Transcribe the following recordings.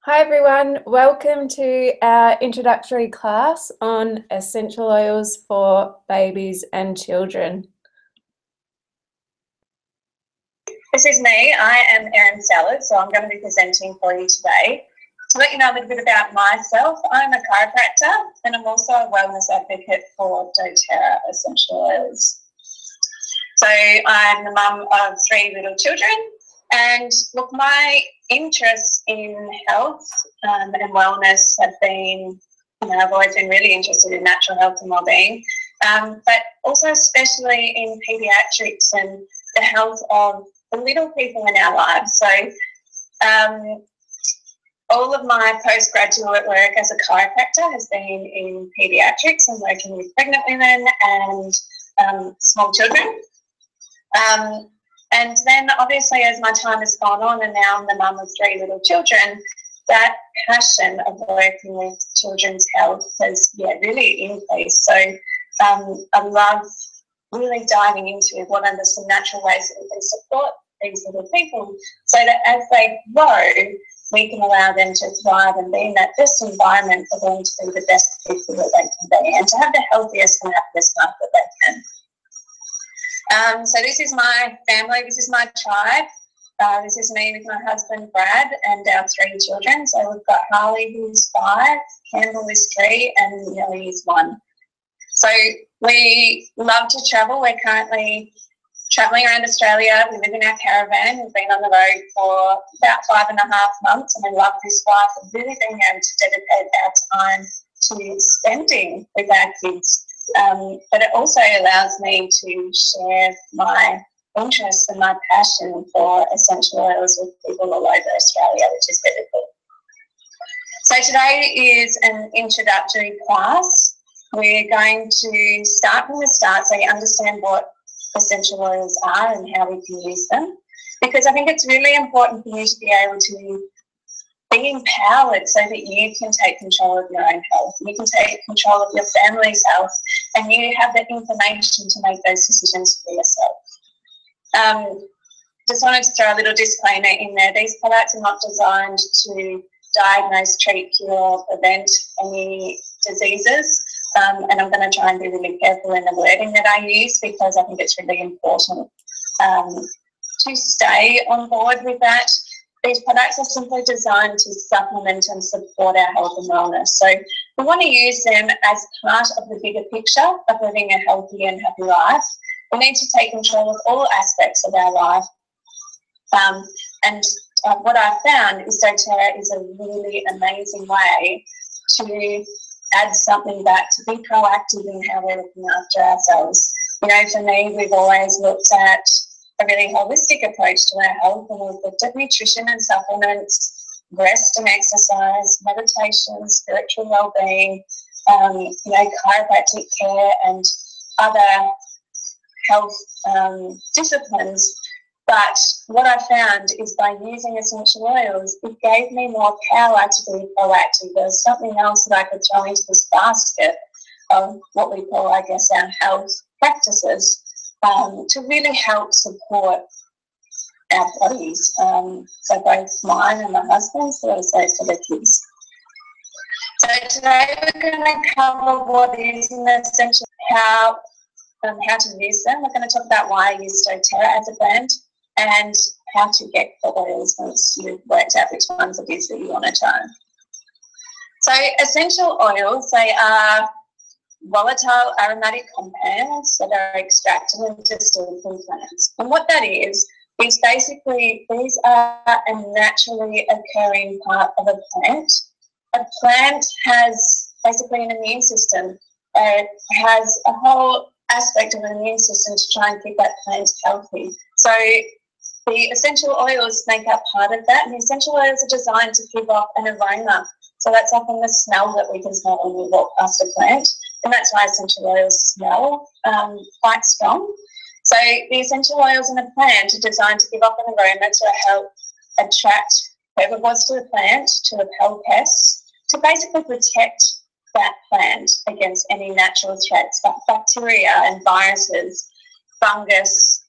Hi everyone, welcome to our introductory class on essential oils for babies and children. This is me. I am Erin Sellars, so I'm going to be presenting for you today. To let you know a little bit about myself, I'm a chiropractor and I'm also a wellness advocate for doTERRA essential oils. So I'm the mum of 3 little children, and look, my interests in health and wellness have been, I've always been really interested in natural health and wellbeing, but also especially in paediatrics and the health of the little people in our lives. So all of my postgraduate work as a chiropractor has been in paediatrics and working with pregnant women and small children. And then obviously as my time has gone on and now I'm the mum of 3 little children, that passion of working with children's health has really increased. So I love really diving into what are some natural ways that we can support these little people so that as they grow, we can allow them to thrive and be in that best environment for them to be the best people that they can be and to have the healthiest and happiest life that they can. So this is my family, this is my tribe. This is me with my husband Brad and our 3 children. So we've got Harley who's 5, Campbell is 3 and Nellie is 1. So we love to travel. We're currently travelling around Australia. We live in our caravan. We've been on the road for about 5.5 months and we love this life and really being able to dedicate our time to spending with our kids. But it also allows me to share my interest and my passion for essential oils with people all over Australia, which is really cool. So today is an introductory class. We're going to start from the start so you understand what essential oils are and how we can use them, because I think it's really important for you to be able to be empowered so that you can take control of your own health. You can take control of your family's health and you have the information to make those decisions for yourself. Just wanted to throw a little disclaimer in there. These products are not designed to diagnose, treat, cure, or prevent any diseases. And I'm going to try and be really careful in the wording that I use because I think it's really important to stay on board with that. These products are simply designed to supplement and support our health and wellness. So we want to use them as part of the bigger picture of living a healthy and happy life. We need to take control of all aspects of our life. What I've found is doTERRA is a really amazing way to add something back, to be proactive in how we're looking after ourselves. For me, we've always looked at a really holistic approach to our health, and we've looked at nutrition and supplements, rest and exercise, meditation, spiritual well-being, chiropractic care and other health disciplines. But what I found is by using essential oils, it gave me more power to be proactive. There's something else that I could throw into this basket of what we call, I guess, our health practices to really help support our bodies. So both mine and my husband's, but also for the kids. So today we're going to cover what is an essential, how to use them. We're going to talk about why I use doTERRA as a brand and how to get the oils once you've worked out which ones it is that you want to try. So essential oils, they are volatile aromatic compounds that are extracted and distilled from plants. And what that is basically these are a naturally occurring part of a plant. A plant has basically an immune system. It has a whole aspect of an immune system to try and keep that plant healthy. So the essential oils make up part of that, and the essential oils are designed to give off an aroma. So that's often the smell that we can smell when we walk past a plant, and that's why essential oils smell quite strong. So the essential oils in a plant are designed to give off an aroma to help attract herbivores to the plant, to repel pests, to basically protect that plant against any natural threats like bacteria and viruses, fungus,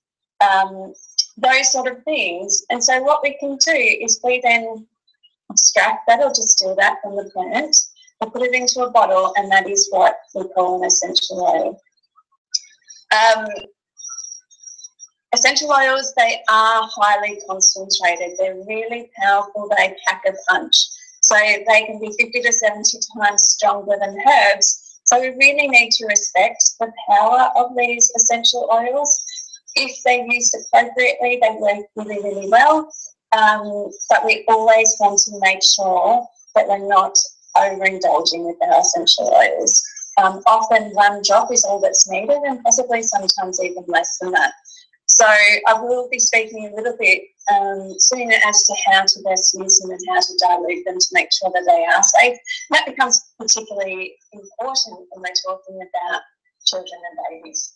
those sort of things. And so what we can do is we then extract that or distill that from the plant. We put it into a bottle, and that is what we call an essential oil. Essential oils, they are highly concentrated. They're really powerful. They pack a punch. So they can be 50 to 70 times stronger than herbs. So we really need to respect the power of these essential oils. If they're used appropriately, they work really, really well. But we always want to make sure that we're not overindulging with our essential oils. Often one drop is all that's needed, and possibly sometimes even less than that. So I will be speaking a little bit soon as to how to best use them and how to dilute them to make sure that they are safe. And that becomes particularly important when we're talking about children and babies.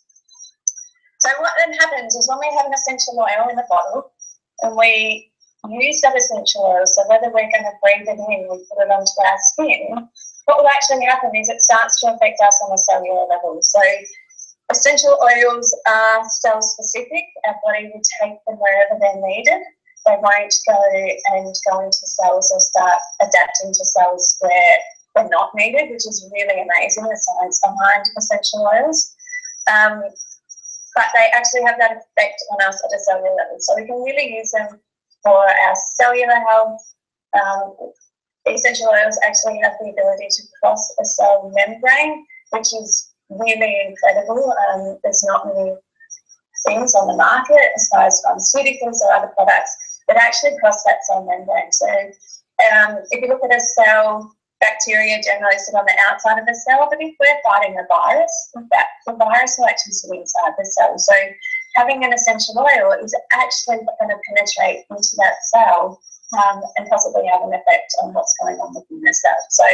So what then happens is when we have an essential oil in a bottle and we use that essential oil, so whether we're going to breathe it in, we put it onto our skin, what will actually happen is it starts to affect us on a cellular level. So essential oils are cell specific. Our body will take them wherever they're needed. They won't go into cells or start adapting to cells where they're not needed, which is really amazing, the science behind essential oils. But they actually have that effect on us at a cellular level. So we can really use them for our cellular health. Essential oils actually have the ability to cross a cell membrane, which is really incredible. There's not many things on the market as far as pharmaceuticals or other products that actually cross that cell membrane. So if you look at a cell, bacteria generally sit on the outside of the cell, but if we're fighting a virus, the virus will actually sit inside the cell. So having an essential oil is actually going to penetrate into that cell and possibly have an effect on what's going on within the cell. So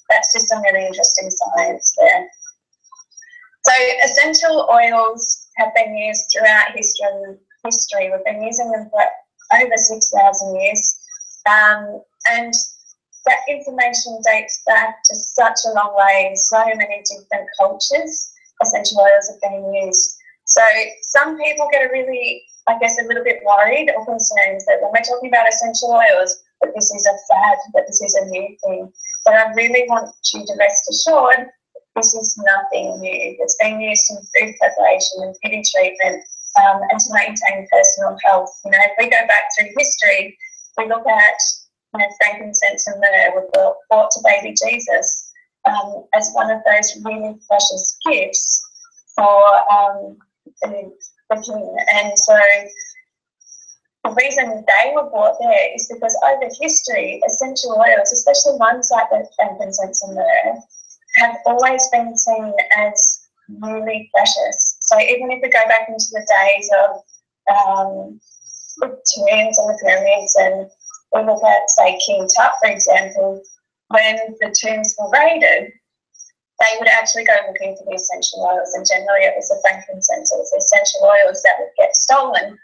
that's just some really interesting science there. So essential oils have been used throughout history. We've been using them for over 6,000 years. And that information dates back to such a long way in so many different cultures. Essential oils have been used. So some people get a little bit worried or concerned that when we're talking about essential oils, that this is a fad, that this is a new thing. But I really want you to rest assured this is nothing new. It's been used in food preparation and beauty treatment and to maintain personal health. You know, if we go back through history, we look at frankincense and myrrh were brought to baby Jesus as one of those really precious gifts for the king. And so the reason they were brought there is because over history, essential oils, especially ones like the frankincense and myrrh, have always been seen as really precious. So even if we go back into the days of the tombs and the pyramids, and we look at, say, King Tut, for example, when the tombs were raided, they would actually go looking for the essential oils, and generally it was the frankincense, it was the essential oils that would get stolen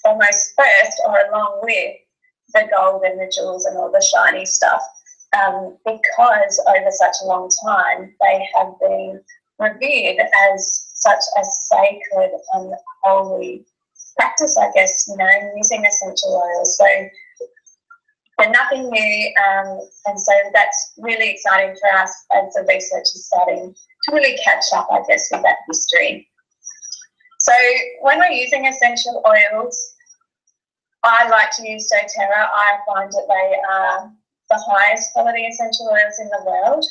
almost first or along with the gold and the jewels and all the shiny stuff. Because over such a long time they have been revered as such a sacred and holy practice, I guess, using essential oils. So they're nothing new, and so that's really exciting for us as the research is starting to really catch up, I guess, with that history. So when we're using essential oils, I like to use doTERRA. I find that they are the highest quality essential oils in the world.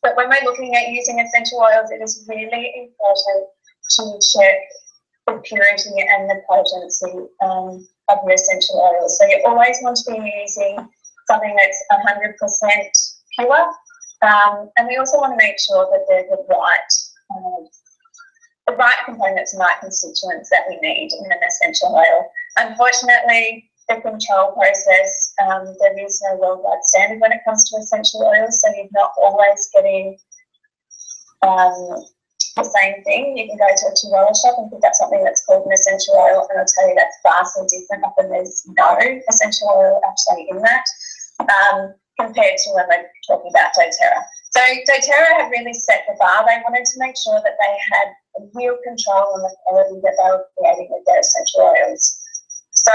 But when we're looking at using essential oils, it is really important to check the purity and the potency of your essential oils. So you always want to be using something that's 100% pure. And we also want to make sure that they're the right components and right constituents that we need in an essential oil. Unfortunately, the control process, there is no worldwide standard when it comes to essential oils, so you're not always getting the same thing. You can go to a $2 shop and pick up something that's called an essential oil, and I'll tell you that's vastly different. Often there's no essential oil actually in that, compared to when we're talking about doTERRA. So doTERRA had really set the bar. They wanted to make sure that they had real control on the quality that they were creating with their essential oils. So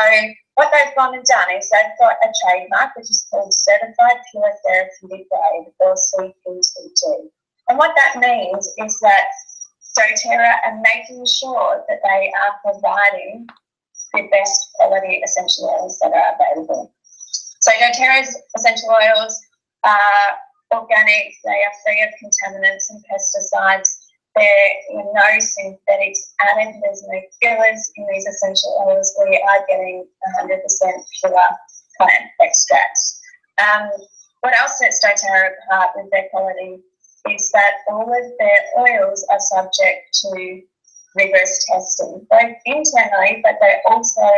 what they've gone and done is they've got a trademark which is called Certified Pure Therapeutic Grade, or CPTG. And what that means is that doTERRA are making sure that they are providing the best quality essential oils that are available. So doTERRA's essential oils are organic, they are free of contaminants and pesticides. There are no synthetics added, there's no fillers in these essential oils. We are getting 100% pure plant extracts. What else sets doTERRA apart with their quality is that all of their oils are subject to rigorous testing, both internally, but they're also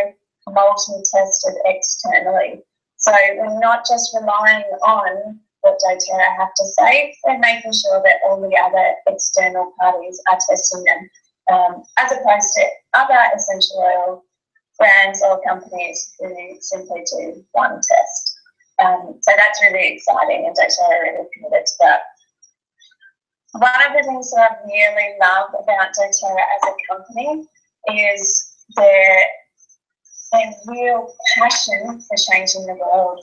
multi-tested externally. So we're not just relying on what doTERRA have to say, they're making sure that all the other external parties are testing them, as opposed to other essential oil brands or companies who simply do one test. So that's really exciting, and doTERRA are really committed to that. One of the things that I really love about doTERRA as a company is their real passion for changing the world.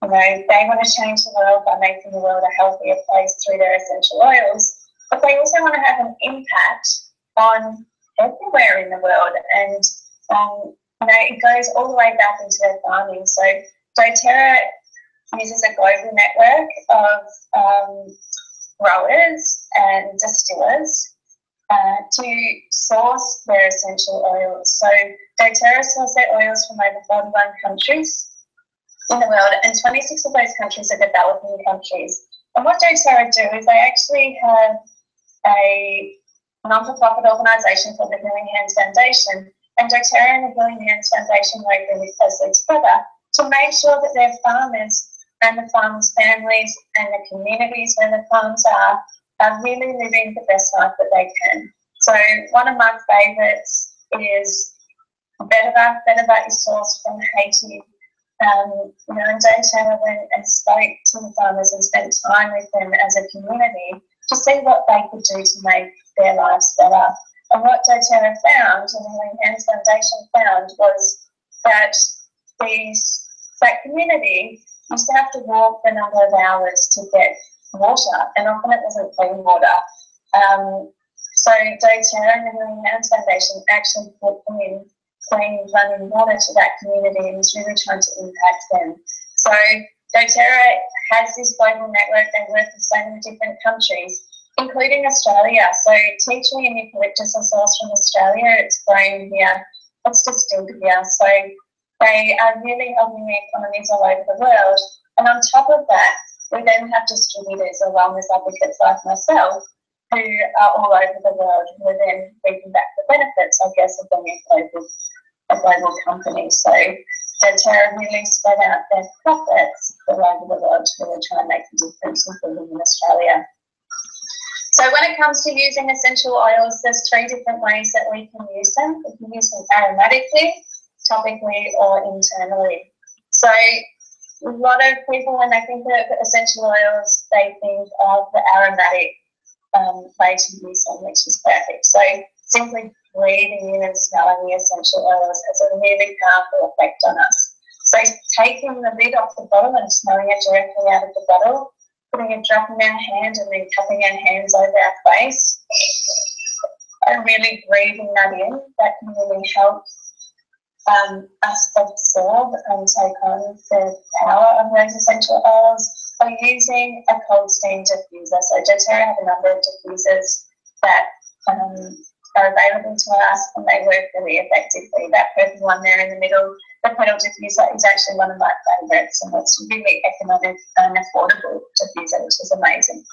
You know, they want to change the world by making the world a healthier place through their essential oils, but they also want to have an impact on everywhere in the world. And, you know, it goes all the way back into their farming. So doTERRA uses a global network of growers and distillers to source their essential oils. So doTERRA source their oils from over 41 countries in the world, and 26 of those countries are developing countries. And what doTERRA do is they actually have a non-for-profit organisation called the Healing Hands Foundation, and doTERRA and the Healing Hands Foundation work really closely together to make sure that their farmers and the farmers' families and the communities where the farms are really living the best life that they can. So one of my favourites is vetiver. Vetiver is sourced from Haiti. You know, and doTERRA went and spoke to the farmers and spent time with them as a community to see what they could do to make their lives better. And what doTERRA found, and the Healing Hands Foundation found, was that that community used to have to walk a number of hours to get water, and often it wasn't clean water. So doTERRA and the Healing Hands Foundation actually put in clean running water to that community and is really trying to impact them. So doTERRA has this global network. They work in so many different countries, including Australia. So tea tree and eucalyptus are sourced from Australia. It's grown here. It's distilled here. So they are really helping the economies all over the world. And on top of that, we then have distributors or wellness advocates like myself who are all over the world, who are then reaping back the benefits, I guess, of being a global company. So doTERRA really spread out their profits all over the world to really try and make a difference, including in Australia. So when it comes to using essential oils, there's 3 different ways that we can use them. We can use them aromatically, topically, or internally. So a lot of people, when they think of essential oils, they think of the aromatic way to use them, which is perfect. So simply breathing in and smelling the essential oils has a really powerful effect on us. So taking the lid off the bottle and smelling it directly out of the bottle, putting a drop in our hand and then cupping our hands over our face and really breathing that in, that can really help us absorb and take on the power of those essential oils by using a cold steam diffuser. So doTERRA have a number of diffusers that are available to us, and they work really effectively. That purple one there in the middle, the pedal diffuser, is actually one of my favourites, and it's really economic and affordable diffuser, which is amazing.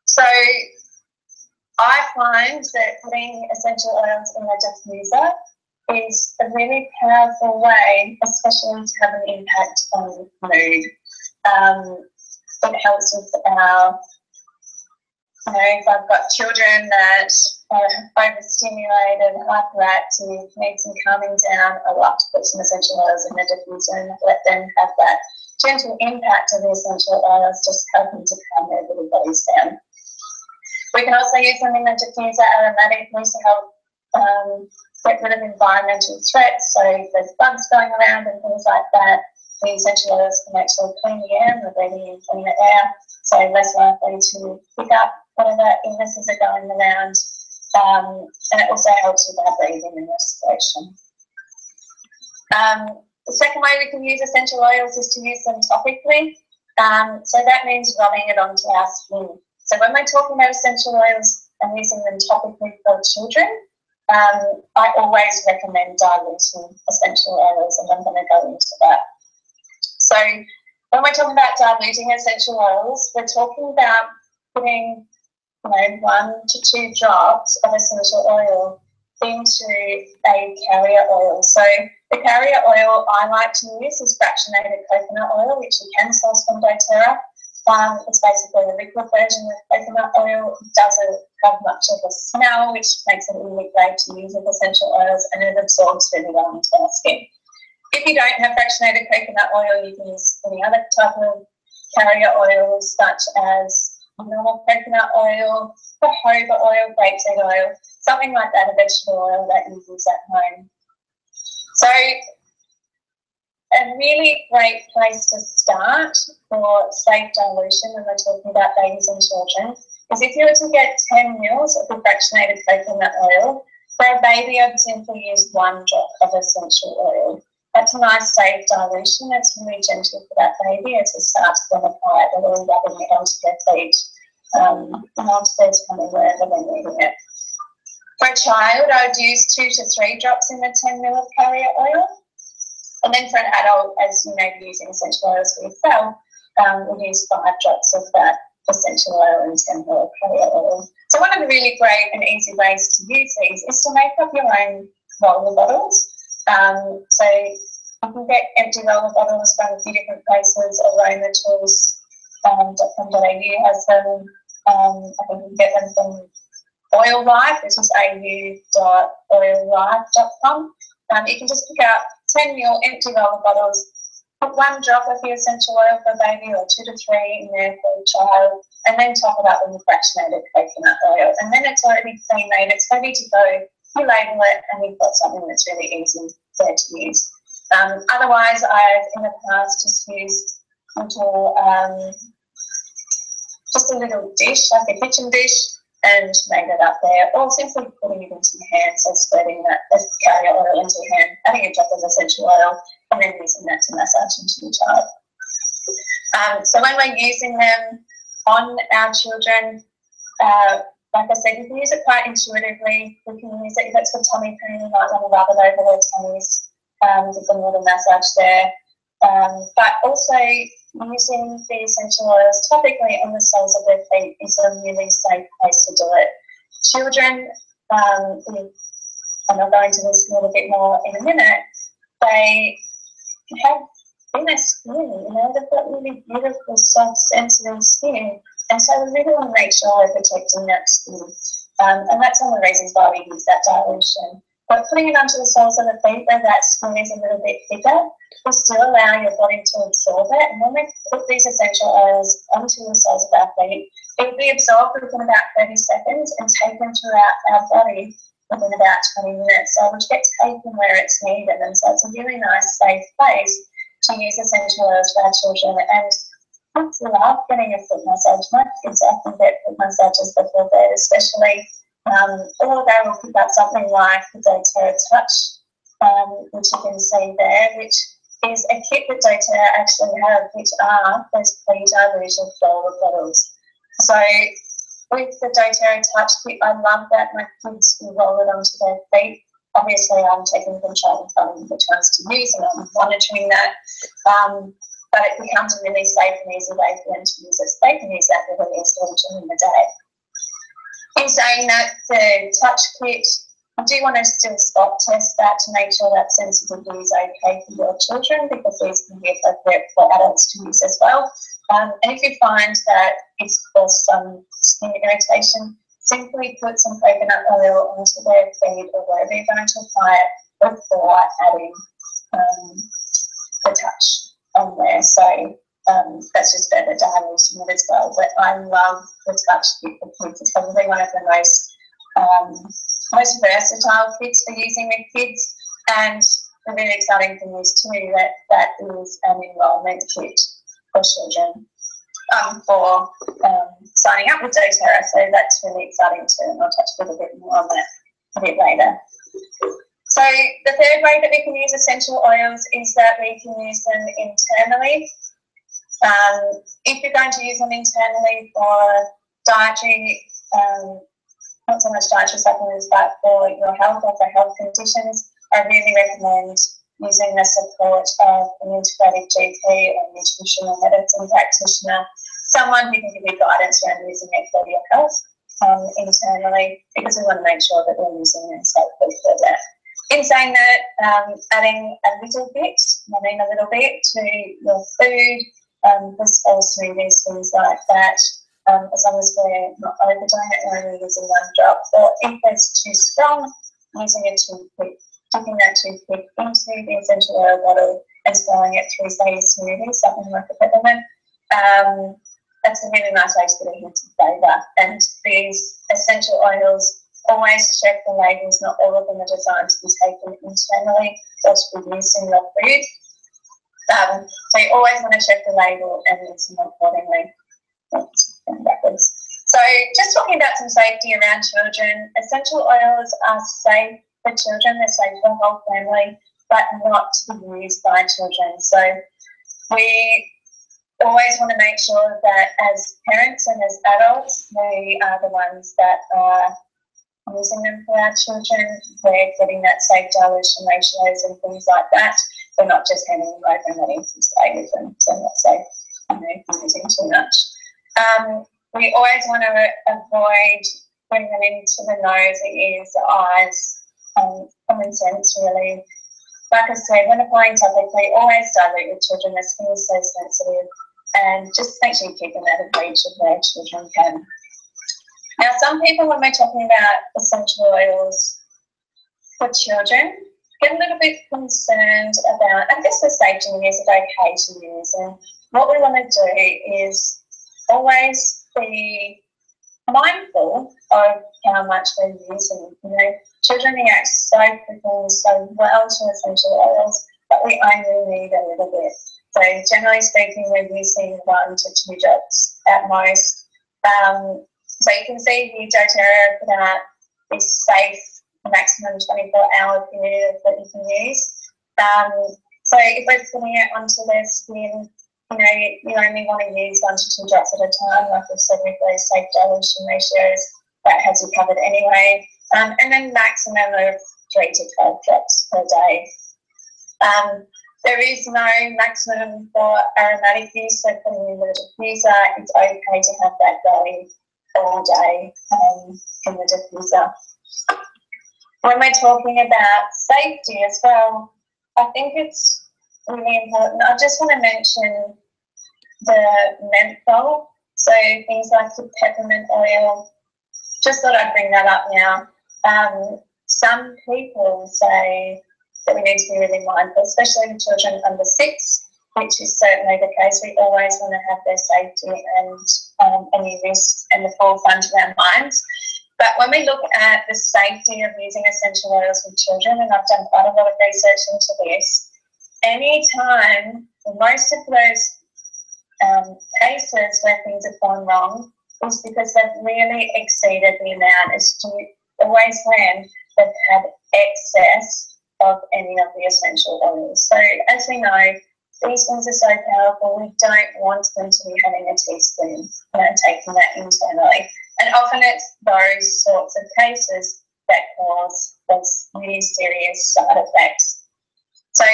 So I find that putting essential oils in a diffuser is a really powerful way, especially to have an impact on mood. It helps with our, you know, if I've got children that are overstimulated, hyperactive, need some calming down, I like to put some essential oils in the diffuser and let them have that gentle impact of the essential oils, just helping to calm their little bodies down. We can also use them in the diffuser aromatically to help get rid of environmental threats. So if there's bugs going around and things like that, the essential oils can actually clean the air and the breathing in cleaner air, so less likely to pick up whatever illnesses are going around. And it also helps with our breathing and respiration. The second way we can use essential oils is to use them topically. So that means rubbing it onto our skin. So when we're talking about essential oils and using them topically for children, I always recommend diluting essential oils, and I'm going to go into that. So when we're talking about diluting essential oils, we're talking about putting 1 to 2 drops of essential oil into a carrier oil. So the carrier oil I like to use is fractionated coconut oil, which you can source from doTERRA. It's basically the liquid version of coconut oil. It doesn't have much of a smell, which makes it really great to use with essential oils, and it absorbs really well into our skin. If you don't have fractionated coconut oil, you can use any other type of carrier oil, such as normal coconut oil, jojoba oil, grapeseed oil, something like that, a vegetable oil that you use at home. So a really great place to start for safe dilution when we're talking about babies and children is if you were to get 10 mils of the fractionated coconut oil, for a baby I'd simply use 1 drop of essential oil. That's a nice safe dilution. It's really gentle for that baby as it starts to apply it, they're really rubbing it onto their feet and onto their tummy wherever they're needing it. For a child, I would use 2 to 3 drops in the 10 ml of carrier oil. And then for an adult, as you may be using essential oils for yourself, we'll use 5 drops of that essential oil and 10 ml of carrier oil. So one of the really great and easy ways to use these is to make up your own roller bottles. So you can get empty roller bottles from a few different places. aromatools.com.au has them. I think you can get them from Oil Life, which is au.oillife.com. You can just pick out 10 ml empty roller bottles, put 1 drop of the essential oil for a baby or 2 to 3 in there for a child, and then top it up with fractionated coconut oil. And then it's already pre-made, it's ready to go. You label it and you've got something that's really easy there to use. Otherwise, I've in the past just used just a little dish, like a kitchen dish, and made it up there, or simply putting it into your hand, so spreading that carrier oil into your hand, adding a drop of essential oil, and then using that to massage into your child. So when we're using them on our children, like I said, you can use it quite intuitively. We can use it if it's for tummy pain, you might want to rub it over their tummies, give them a little massage there. But also using the essential oils topically on the soles of their feet is a really safe place to do it. Children, and I'll go into this a little bit more in a minute, they have thinner skin, they've got really beautiful, soft, sensitive skin, and so we really want to make sure we're protecting that skin. And that's one of the reasons why we use that dilution. But putting it onto the soles of the feet where that skin is a little bit thicker will still allow your body to absorb it. And when we put these essential oils onto the soles of our feet, it will be absorbed within about 30 seconds and taken throughout our body within about 20 minutes. So which gets taken where it's needed. And so it's a really nice, safe place to use essential oils for our children. And I love getting a foot massage. My kids often get foot massages before bed, especially. Or they will pick up something like the doTERRA Touch, which you can see there, which is a kit that doTERRA actually have, which are those pre-diluted roller bottles. So with the doTERRA Touch kit, I love that my kids will roll it onto their feet. Obviously, I'm taking control and telling them which ones to use, and I'm monitoring that. But it becomes a really safe and easy way for them to use it. They can use that with any storage in the day. In saying that, the touch kit, I do want to still spot test that to make sure that sensitivity is okay for your children, because these can be appropriate for adults to use as well. And if you find that it's caused some skin irritation, simply put some coconut oil onto their feet or wherever you're going to apply it before adding the touch on there. So that's just better dilution as well. But I love the touch kit for kids. It's probably one of the most most versatile kits for using with kids, and the really exciting thing is too that is an enrolment kit for children for signing up with doTERRA. So that's really exciting too, and I'll touch a little bit more on that a bit later. So the third way that we can use essential oils is that we can use them internally. If you're going to use them internally for dietary, not so much dietary supplements, but for your health or for health conditions, I really recommend using the support of an integrated GP or nutritional medicine practitioner, someone who can give you guidance around using it for your health internally, because we want to make sure that we're using them safely for that. In saying that, adding a little bit to your food, for small smoothies, things like that, as long as we're not overdoing it, we're only using 1 drop. Or if it's too strong, using a toothpick, dipping that toothpick into the essential oil bottle and swallowing it through, say, a smoothie, something like a peppermint. That's a really nice way to get a hint of flavour. And these essential oils, always check the labels. Not all of them are designed to be taken internally or to be used in your food. So you always want to check the label and use them accordingly. Oops, going backwards. So just talking about some safety around children, essential oils are safe for children, they're safe for the whole family, but not to be used by children. So we always want to make sure that as parents and as adults, we are the ones that are using them for our children. We're getting that safe dilution ratios and things like that. We're not just handing them over and letting them stay with them. So that's safe, using too much. We always want to avoid putting them into the nose, the ears, the eyes. Common sense, really. Like I said, when applying topically, always dilute with children. Their skin is so sensitive, and just make sure you keep them out of reach of where children can. Now, some people, when we're talking about essential oils for children, get a little bit concerned about, I guess, the safety and is it okay to use? And what we want to do is always be mindful of how much we're using. Children react so quickly, so well to essential oils, but we only need a little bit. So generally speaking, we're using 1 to 2 drops at most. So you can see here doTERRA put out this safe maximum 24-hour period that you can use. So if we're putting it onto their skin, you only want to use 1 to 2 drops at a time, like we've said with those safe dilution ratios. That has you covered anyway. And then maximum of 3 to 12 drops per day. There is no maximum for aromatic use, so putting in the diffuser, it's okay to have that going all day in the diffuser. When we're talking about safety as well, I think it's really important. I just want to mention the menthol, so things like the peppermint oil. Just thought I'd bring that up now. Some people say that we need to be really mindful, especially with children under 6, which is certainly the case. We always want to have their safety and any risks and the forefront of our minds. But when we look at the safety of using essential oils with children, and I've done quite a lot of research into this, any time, most of those cases where things have gone wrong is because they've really exceeded the amount. It's always when they've had excess of any of the essential oils. So as we know, these things are so powerful, we don't want them to be having a teaspoon, taking that internally. And often it's those sorts of cases that cause those really serious side effects. So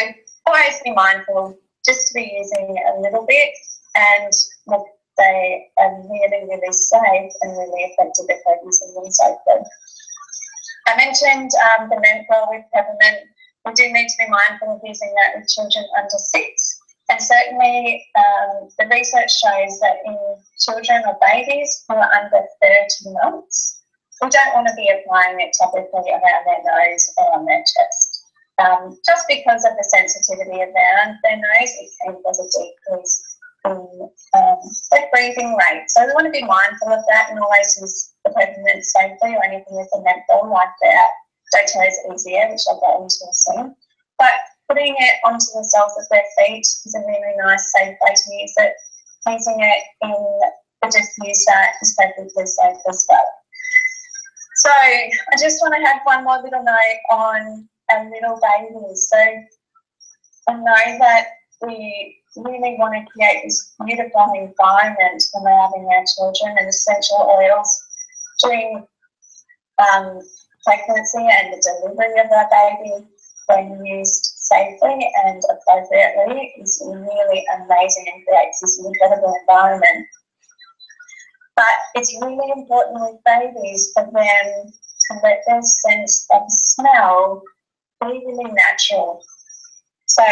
always be mindful just to be using a little bit, and look, they are really, really safe and really effective at using them safely. I mentioned the menthol with peppermint. We do need to be mindful of using that with children under 6. And certainly the research shows that in children or babies who are under 30 months, we don't want to be applying it topically around their nose or on their chest. Just because of the sensitivity around their nose, it can cause a decrease in their breathing rate. So we want to be mindful of that and always use the peppermint safely, or anything with the menthol like that. doTERRA is easier, which I'll go into soon. But putting it onto the soles of their feet is a really nice, safe way to use it. Using it in the diffuser is perfectly safe as well. So I just want to have one more little note on our little babies. So I know that we really want to create this beautiful environment when we're having our children, and essential oils during pregnancy and the delivery of our baby, when used safely and appropriately, is really amazing and creates this incredible environment. But it's really important with babies for them to let their sense of smell be really natural. So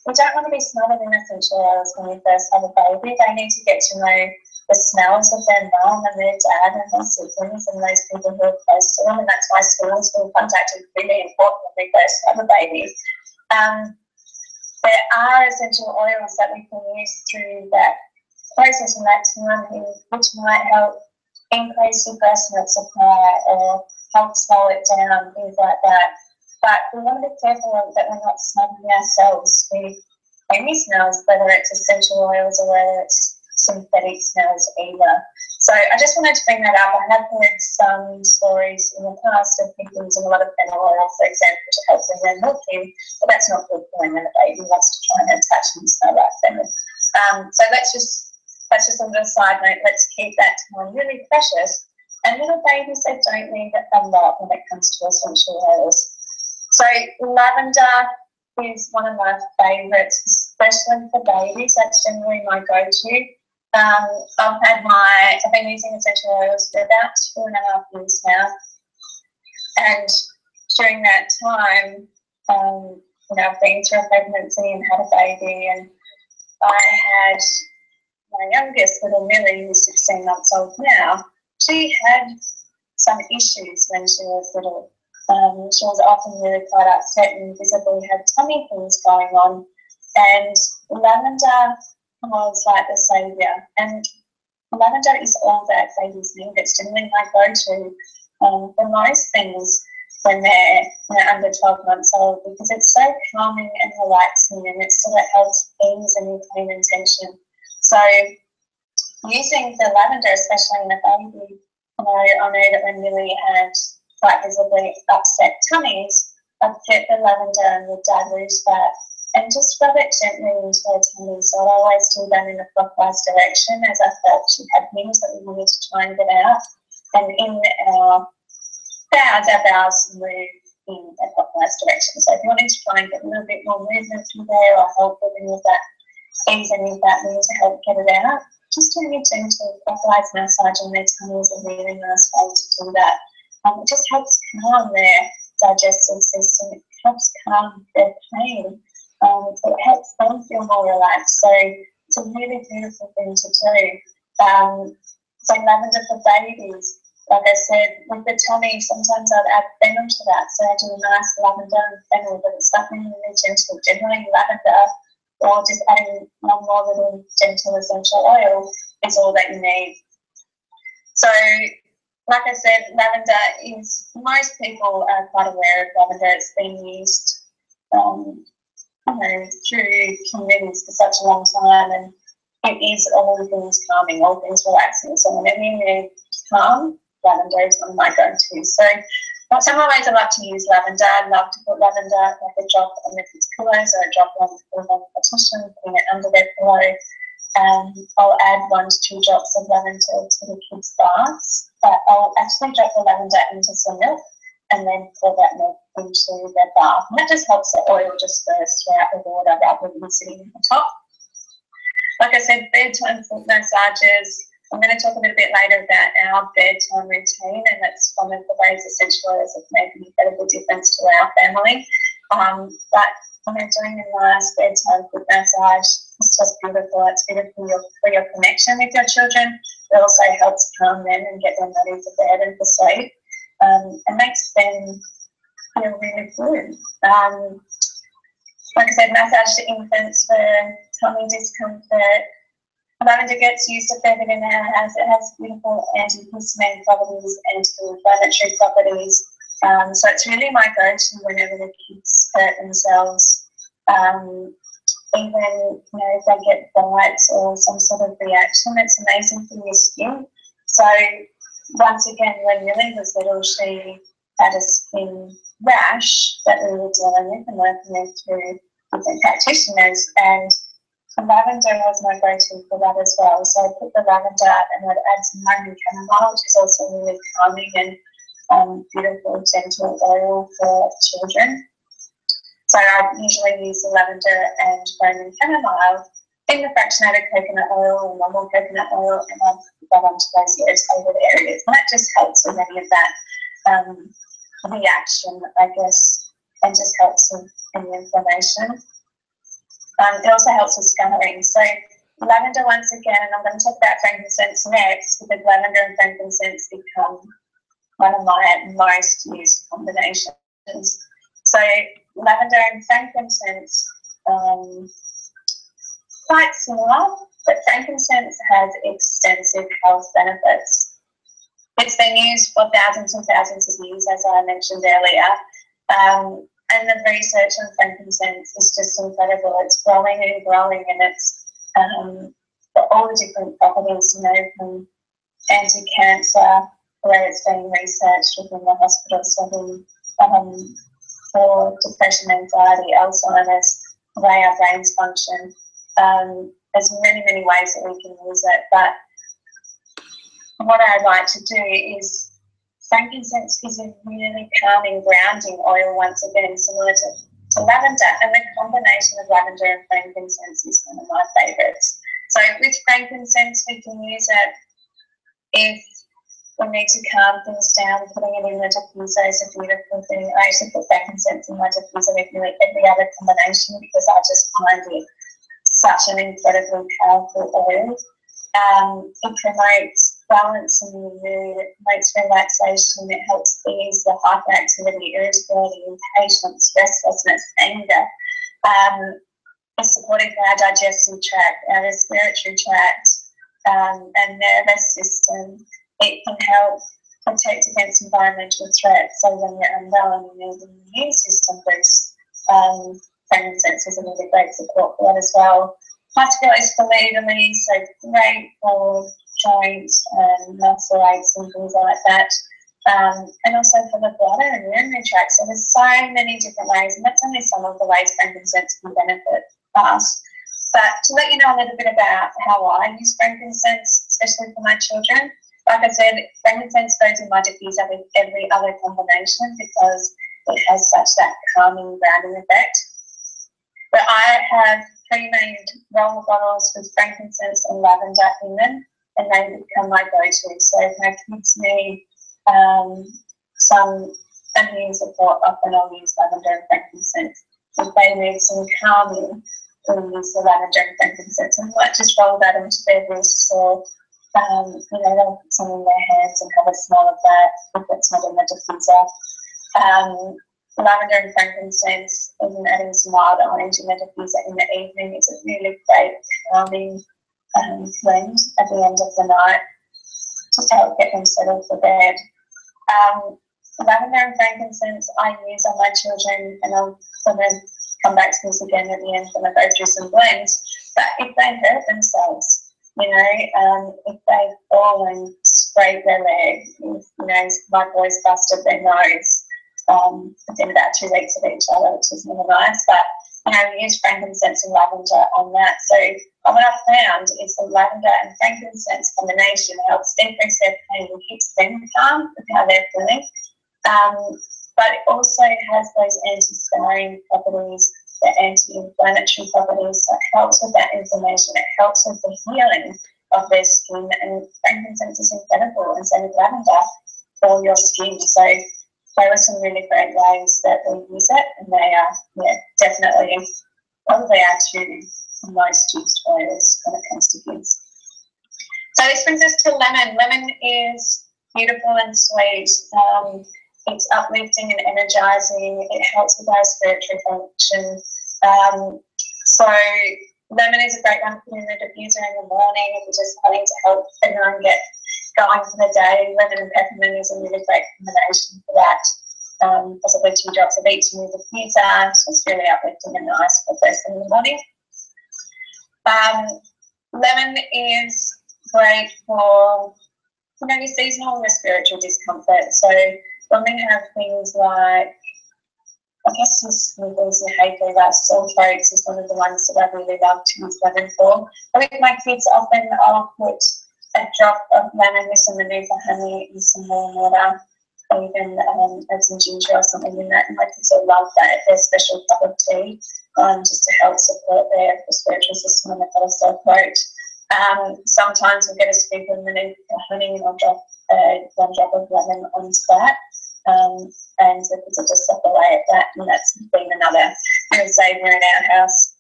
we don't want to be smothered in essential oils when we first have a baby. They need to get to know the smells of their mum and their dad and their siblings and those people who are close to them, and that's why schools being contacted is really important when we first have a baby. There are essential oils that we can use through that process and that time, which might help increase your breast milk supply or help slow it down, things like that. But we want to be careful that we're not smothering ourselves with any smells, whether it's essential oils or whether it's synthetic smells either. So I just wanted to bring that up. I have heard some stories in the past of people using a lot of fennel oil, for example, to help bring their milk in, but that's not good for when the baby wants to try and attach and smell like fennel. So that's just a little side note. Let's keep that time really precious. And little babies, they don't need a lot when it comes to essential oils. So lavender is one of my favourites, especially for babies. That's generally my go-to. I've been using essential oils for about 2.5 years now, and during that time, I've been through a pregnancy and had a baby, and I had my youngest little Millie, who's 16 months old now. She had some issues when she was little. She was often really quite upset and visibly had tummy things going on, and lavender was like the saviour. And lavender is all that babies need. It's generally my go-to for most things when they're under 12 months old, because it's so calming and relaxing, and it sort of helps ease any pain and tension. So using the lavender, especially in a baby, I know that when Millie had quite visibly upset tummies, I'd get the lavender and the dad root that and just rub it gently into her tummy. So I'd always do that in a clockwise direction, as I felt she had things that we wanted to try and get out. And in our bowels move in a clockwise direction. So if you wanted to try and get a little bit more movement through there, or help with any of that, ease any of that need to help get it out, just doing a gentle clockwise massage on their tummy is a really nice way to do that. It just helps calm their digestive system. It helps calm their pain. It helps them feel more relaxed. So it's a really beautiful thing to do. So lavender for babies, like I said, with the tummy, sometimes I'd add fennel to that. So I do a nice lavender and fennel, but it's something really gentle. Generally lavender, or just adding one more little gentle essential oil is all that you need. So like I said, lavender is, most people are quite aware of lavender. It's been used through communities for such a long time, and it is all things calming, all things relaxing. So whenever you need calm, lavender is one of my go-tos. So some of the ways I like to use lavender, I love to put lavender, like a drop on the kids' pillows, or a drop on the partition, putting it under their pillow. I'll add 1 to 2 drops of lavender to the kids' baths, but I'll actually drop the lavender into some milk and then pour that milk into their bath. And that just helps the oil disperse throughout the water rather than sitting on top. Like I said, bedtime foot massages. I'm going to talk a little bit later about our bedtime routine, and that's one of the ways essential oils have made an incredible difference to our family. But when you're doing a nice bedtime foot massage, it's just beautiful. It's beautiful for your connection with your children. It also helps calm them and get them ready for bed and for sleep, and makes them feel really good. Like I said, massage to infants for tummy discomfort. Lavender gets used a fair bit in our house. It has beautiful antihistamine properties, anti-inflammatory properties. So it's really my go-to whenever the kids hurt themselves. Even if they get bites or some sort of reaction, it's amazing for your skin. So once again, when Millie was little, she had a skin rash that we were dealing with and working with through different practitioners, and lavender was my go-to for that as well. So I put the lavender and I'd add some Roman chamomile, which is also really calming and beautiful, gentle oil for children. So I usually use the lavender and Roman chamomile in the fractionated coconut oil or normal coconut oil, and I put that onto those irritated areas. And that just helps with any of that reaction, I guess, and just helps with any inflammation. It also helps with scarring. So lavender, once again, and I'm going to talk about frankincense next, because lavender and frankincense become one of my most used combinations. So lavender and frankincense, quite similar, but frankincense has extensive health benefits. It's been used for thousands and thousands of years, as I mentioned earlier. And the research on frankincense is just incredible. It's growing and growing, and it's got all the different properties, from anti-cancer, where it's being researched within the hospital setting, for depression, anxiety, Alzheimer's, the way our brains function. There's many, many ways that we can use it, but what I like to do is, frankincense is a really calming, grounding oil, once again, similar to lavender, and the combination of lavender and frankincense is one of my favourites. So with frankincense, we can use it if we need to calm things down. Putting it in the diffuser is a beautiful thing. I actually put frankincense in my diffuser with every other combination because I just find it such an incredibly powerful oil. It promotes balance in the mood, it promotes relaxation, it helps ease the hyperactivity, irritability, impatience, restlessness, anger. It's supportive of our digestive tract, our respiratory tract, and nervous system. It can help protect against environmental threats. So when you're unwell and you need an immune system boost, frankincense is a really great support for that as well. Musculoskeletal, so great for joints and muscle aches and things like that. And also for the bladder and urinary tract. So there's so many different ways, and that's only some of the ways frankincense can benefit us. But to let you know a little bit about how I use frankincense, especially for my children, like I said, frankincense goes in my diffuser with every other combination because it has such that calming, grounding effect. But I have pre-made roller bottles with frankincense and lavender in them, and they become my go-to. So if my kids need some immune support, often I'll use lavender and frankincense. If they need some calming, we'll use the lavender and frankincense, and might just roll that into their wrists, or they'll put some in their hands and have a smell of that if it's not in the diffuser. Lavender and frankincense, and adding some wild orange in the diffuser in the evening is a really great calming blend at the end of the night, just to help get them settled for bed. Lavender and frankincense I use on my children, and I'm going to come back to this again at the end when I go through some blends. But if they hurt themselves, if they fall and scrape their leg, if, my boys busted their nose within about 2 weeks of each other, which is never nice, but we use frankincense and lavender on that. So what I've found is the lavender and frankincense combination helps decrease their pain and keeps them calm with how they're feeling. But it also has those anti-scarring properties, the anti-inflammatory properties, so it helps with that inflammation, it helps with the healing of their skin, and frankincense is incredible, and so with lavender for your skin. So there are some really great ways that we use it, and they are definitely probably our two most used oils when it comes to kids. So this brings us to lemon. Lemon is beautiful and sweet. It's uplifting and energizing. It helps with our respiratory function. So Lemon is a great one to put in the diffuser in the morning if you're just wanting to help everyone get going for the day. Lemon and peppermint is a really great combination for that. Possibly 2 drops of each in the diffuser. So it's really uplifting and nice for first thing in the morning. Lemon is great for, you know, your seasonal respiratory discomfort. So when we have things like, I guess your sniffles, your hay fever, sore throats is one of the ones that I really love to use lemon for. I think my kids often, I'll put a drop of lemon with some manuka honey and some warm water, or even add some ginger or something in that. And my kids will love that, their special cup of tea, just to help support their respiratory system when they've got a sore throat. Sometimes we'll get a scoop of manuka honey and I'll drop 1 drop of lemon onto that. And the kids will just suck away at that, and that's been another real saviour in our house.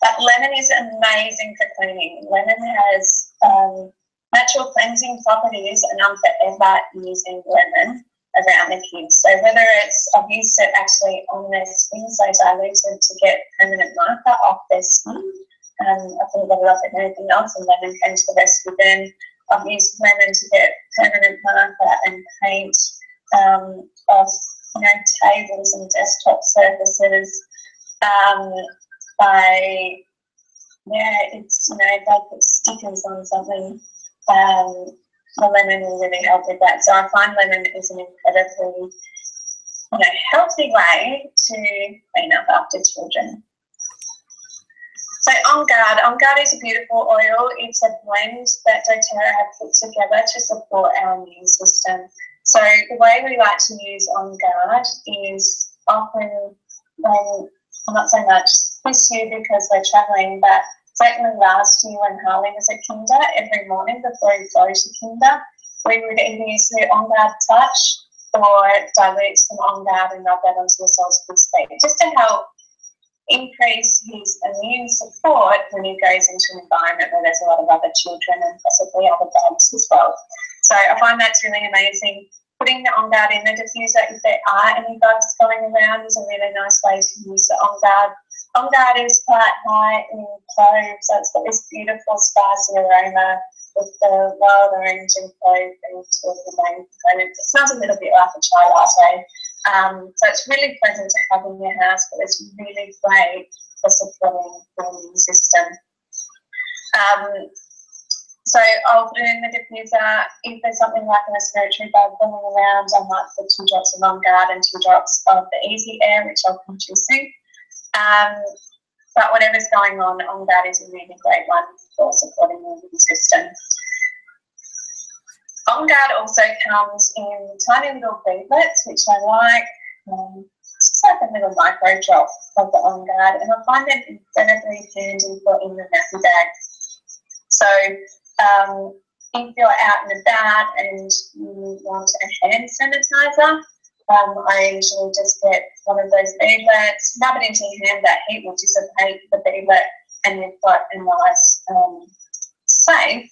But lemon is amazing for cleaning. Lemon has natural cleansing properties, and I'm forever using lemon around the kids. So whether it's, I've used it actually on their skin, so diluted to get permanent marker off their skin. I couldn't get it off with anything else, and lemon came to the rescue then. I've used lemon to get permanent marker and paint of, you know, tables and desktop surfaces. It's, you know, if I put stickers on something, the lemon will really help with that. So I find lemon is an incredibly, you know, healthy way to clean up after children. So On Guard is a beautiful oil. It's a blend that doTERRA have put together to support our immune system. So the way we like to use On Guard is often when, not so much this year because we're travelling, but certainly last year when Harley was at kinder, every morning before he go to kinder, we would either use the On Guard Touch or dilute some On Guard and rub that onto the soles of his feet, just to help increase his immune support when he goes into an environment where there's a lot of other children and possibly other dogs as well. So I find that's really amazing. Putting the On Guard in the diffuser, if there are any bugs going around, is a really nice way to use the On Guard. On Guard is quite high in cloves, so it's got this beautiful spicy aroma with the wild orange and clove being two of the main components. It smells a little bit like a chai latte. So it's really pleasant to have in your house, but it's really great for supporting the immune system. So I'll put it in the diffuser. If there's something like an respiratory bug going around, I might put 2 drops of On Guard and 2 drops of the Easy Air, which I'll come to soon. But whatever's going on Guard is a really great one for supporting the immune system. On Guard also comes in tiny little beadlets, which I like. It's just like a little micro drop of the On Guard, and I find them incredibly handy for in the nappy bag. So if you're out and about and you want a hand sanitizer, I usually just get one of those beadlets, rub it into your hand, that heat will dissipate the beadlet, and you've got a nice, safe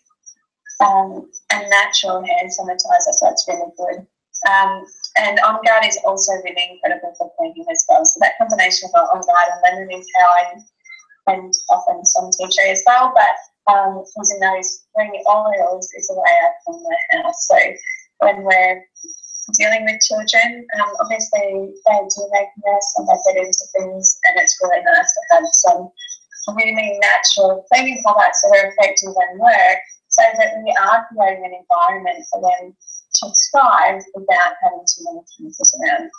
and natural hand sanitizer, so it's really good. And On Guard is also really incredible for cleaning as well. So that combination of On Guard and lemon is how I, and often some tea tree as well, but using those 3 oils is the way I clean my house. So when we're dealing with children, obviously they do make a mess and they get into things, and it's really nice to have some really natural cleaning products that are effective and work, so that we are creating an environment for them to thrive without having too many chemicals around.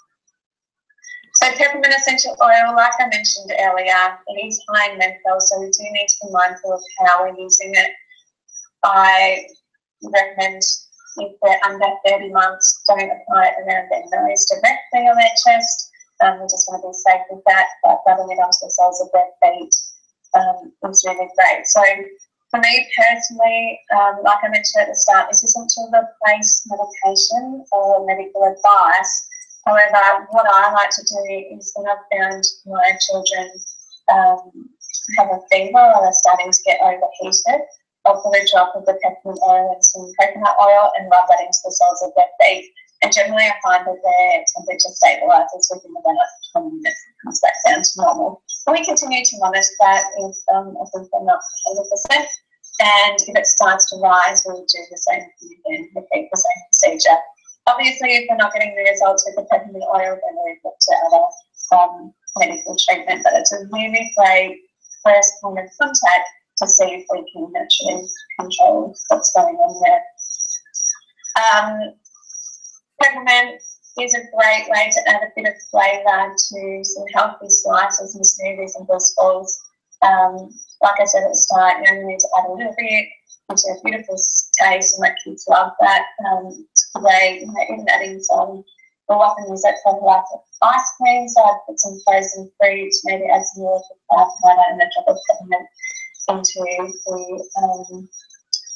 So peppermint essential oil, like I mentioned earlier, it is high in menthol, so we do need to be mindful of how we're using it. I recommend if they're under 30 months, don't apply it around their nose directly or their chest. We just want to be safe with that, but rubbing it onto the soles of their feet is really great. So for me personally, like I mentioned at the start, this isn't to replace medication or medical advice. However, what I like to do is when I've found my children have a fever or they're starting to get overheated, I'll put a drop of the peppermint oil and some coconut oil and rub that into the soles of their feet. And generally I find that their temperature stabilises within about 20 minutes and comes back down to normal. We continue to monitor that if they're not 100%, and if it starts to rise, we'll do the same thing again, repeat the same procedure. Obviously, if we're not getting the results with the peppermint oil, then we look to other medical treatment, but it's a really great first point of contact to see if we can actually control what's going on there. Peppermint is a great way to add a bit of flavour to some healthy slices and smoothies and bliss balls. Like I said at the start, you only need to add a little bit into a beautiful taste, and my kids love that. Even adding some, we'll often use that for like ice cream, so I'd put some frozen fruit, maybe add some more powder and a drop of peppermint into the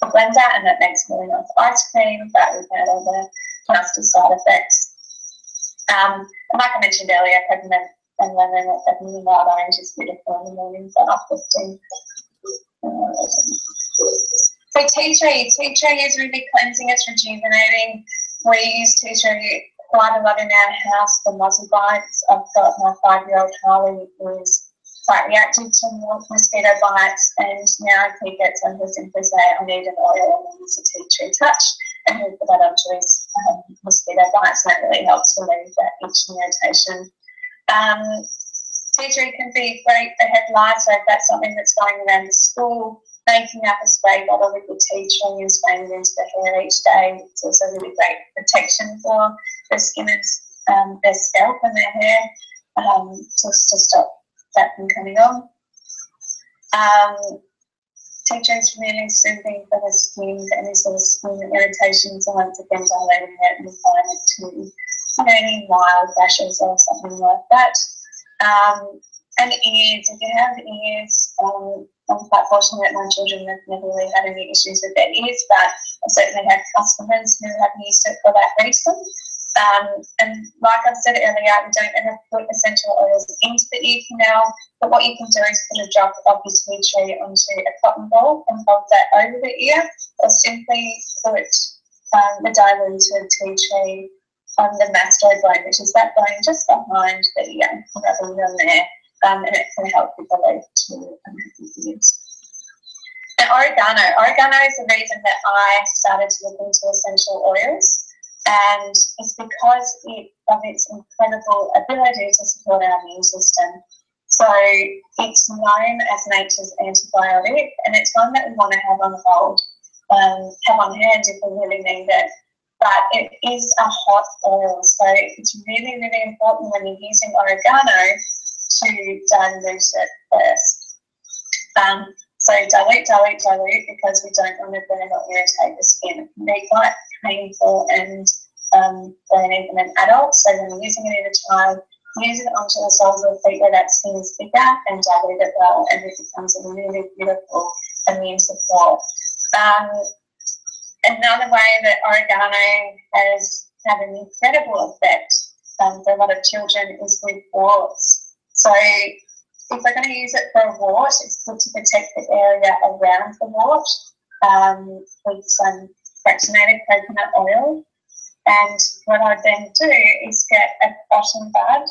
blender, and that makes really nice ice cream, but without all the nasty side effects. And like I mentioned earlier, peppermint and lemon or peppermint and wild orange is beautiful in the morning for uplifting. So tea tree is really cleansing, it's rejuvenating. We use tea tree quite a lot in our house for muzzle bites. I've got my 5-year-old Harley who is quite reactive to mosquito bites, and now if he gets on, he'll simply say, I need an oil, and use a tea tree touch, and he'll put that onto his mosquito bites, and that really helps relieve that itch and irritation. Tea tree can be great for head lice, so if that's something that's going around the school, making up a spray bottle with the tea tree and spraying it into the hair each day. It's also really great protection for the skin and their scalp and their hair, just to stop that from coming on. Tea tree is really soothing for the skin, for any sort of skin irritations, and once again dilating it and applying it to any mild rashes or something like that. And ears, if you have ears, I'm quite fortunate that my children have never really had any issues with their ears, but I certainly have customers who have used it for that reason. And like I said earlier, we don't ever put essential oils into the ear canal, but what you can do is put a drop of your tea tree onto a cotton ball and hold that over the ear, or simply put the diluted tea tree on the mastoid bone, which is that bone just behind the ear, rubbing on there, and it can help with the relief to unhappy ears. And oregano is the reason that I started to look into essential oils, and it's because of its incredible ability to support our immune system. So it's known as nature's antibiotic, and it's one that we want to have on hold, have on hand if we really need it. But it is a hot oil, so it's really, really important when you're using oregano to dilute it first. So dilute, because we don't want to burn or irritate the skin. It can be quite painful and burning in an adult, so when you're using it in a child, use it onto the soles of the feet where that skin is bigger and dilute it well, and it becomes a really beautiful immune support. Another way that oregano has had an incredible effect for a lot of children is with warts. So if we're going to use it for a wart, it's good to protect the area around the wart with some fractionated coconut oil. And what I then do is get a cotton bud,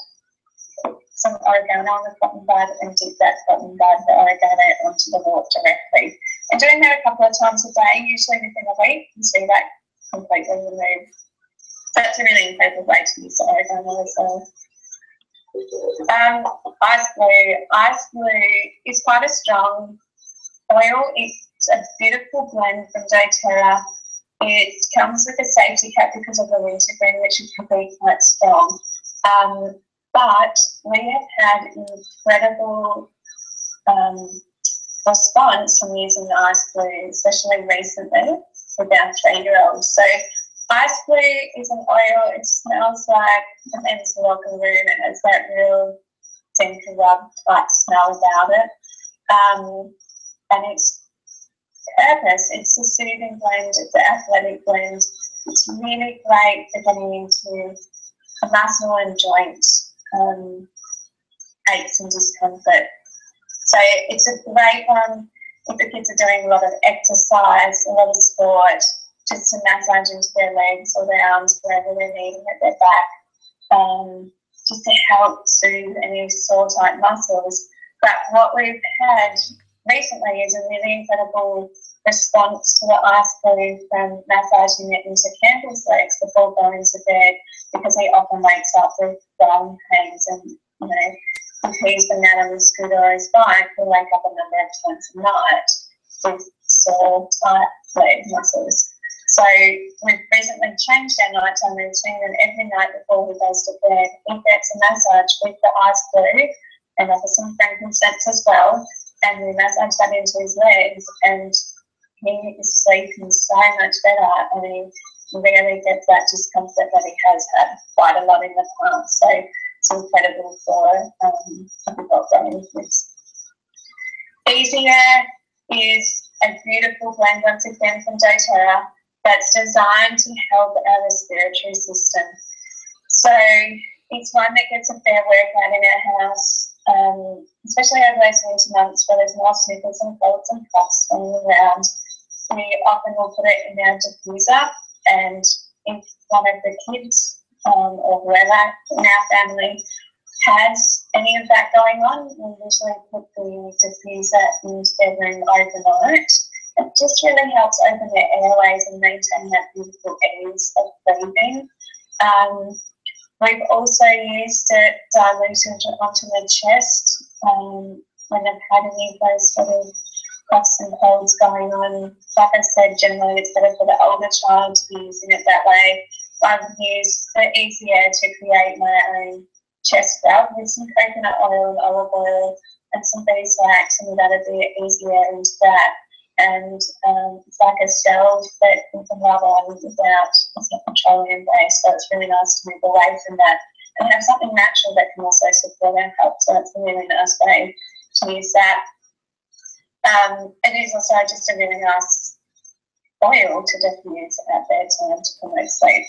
put some oregano on the cotton bud, and dip that cotton bud, the oregano, onto the wart directly. And doing that a couple of times a day, usually within a week, you see that completely removed. So that's a really incredible way to use the oregano as well. Ice blue is quite a strong oil. It's a beautiful blend from doTERRA. It comes with a safety cap because of the wintergreen, which can be quite strong. But we have had incredible response from using the ice blue, especially recently with our 3-year-old. So ice blue is an oil. It smells like a men's locker room. It has that real centre rub type smell about it. And its purpose, it's a soothing blend, it's an athletic blend. It's really great for getting into muscle and joint aches and discomfort. So it's a great one if the kids are doing a lot of exercise, a lot of sport, just to massage into their legs or their arms, wherever they're needing at their back, just to help soothe any sore type muscles. But what we've had recently is a really incredible response to the ice glue from massaging it into Campbell's legs before going to bed, because he often wakes up with bone pains, and if he's been out on the scooter or his bike, he'll wake up a number of times a night with sore, tight leg muscles. So we've recently changed our nighttime routine, and every night before he goes to bed, he gets a massage with the ice glue and offer some frankincense as well, and we massage that into his legs, and he is sleeping so much better, and he really gets that discomfort that he has had quite a lot in the past. So it's incredible for people growing kids. Easier is a beautiful blend, once again, from doTERRA, that's designed to help our respiratory system. So it's one that gets a fair workout in our house, especially over those winter months where there's more sniffles and colds and coughs going around. We often will put it in our diffuser, and if one of the kids or whoever in our family has any of that going on, we usually put the diffuser into their room overnight. It just really helps open their airways and maintain that beautiful ease of breathing. We've also used it diluted onto the chest when they've had any of those sort of coughs and colds going on. Like I said, generally it's better for the older child to be using it that way. I've used the Easy Air to create my own chest scrub with some coconut oil and olive oil and some beeswax, and we've added the Easy Air into that. And it's like a stove that you can rub on without, it's not petroleum based, so it's really nice to move away from that and have something natural that can also support our health. So it's a really nice way to use that. It is also just a really nice oil to diffuse at bedtime to promote sleep.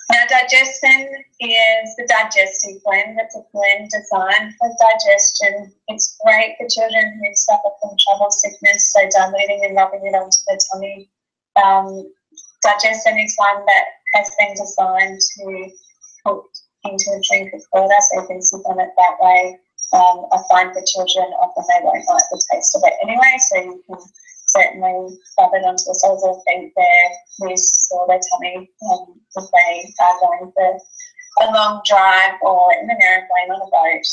Now, digestion is the digestive blend. It's a blend designed for digestion. It's great for children who suffer from trouble sickness, so diluting and rubbing it onto the tummy. Digestion is one that has been designed to put into a drink of water, so you can sip on it that way. I find for children, often they won't like the taste of it anyway, so you can certainly rub it onto the soles of their feet, their wrists or their tummy if they are going for a long drive or in an aeroplane on a boat.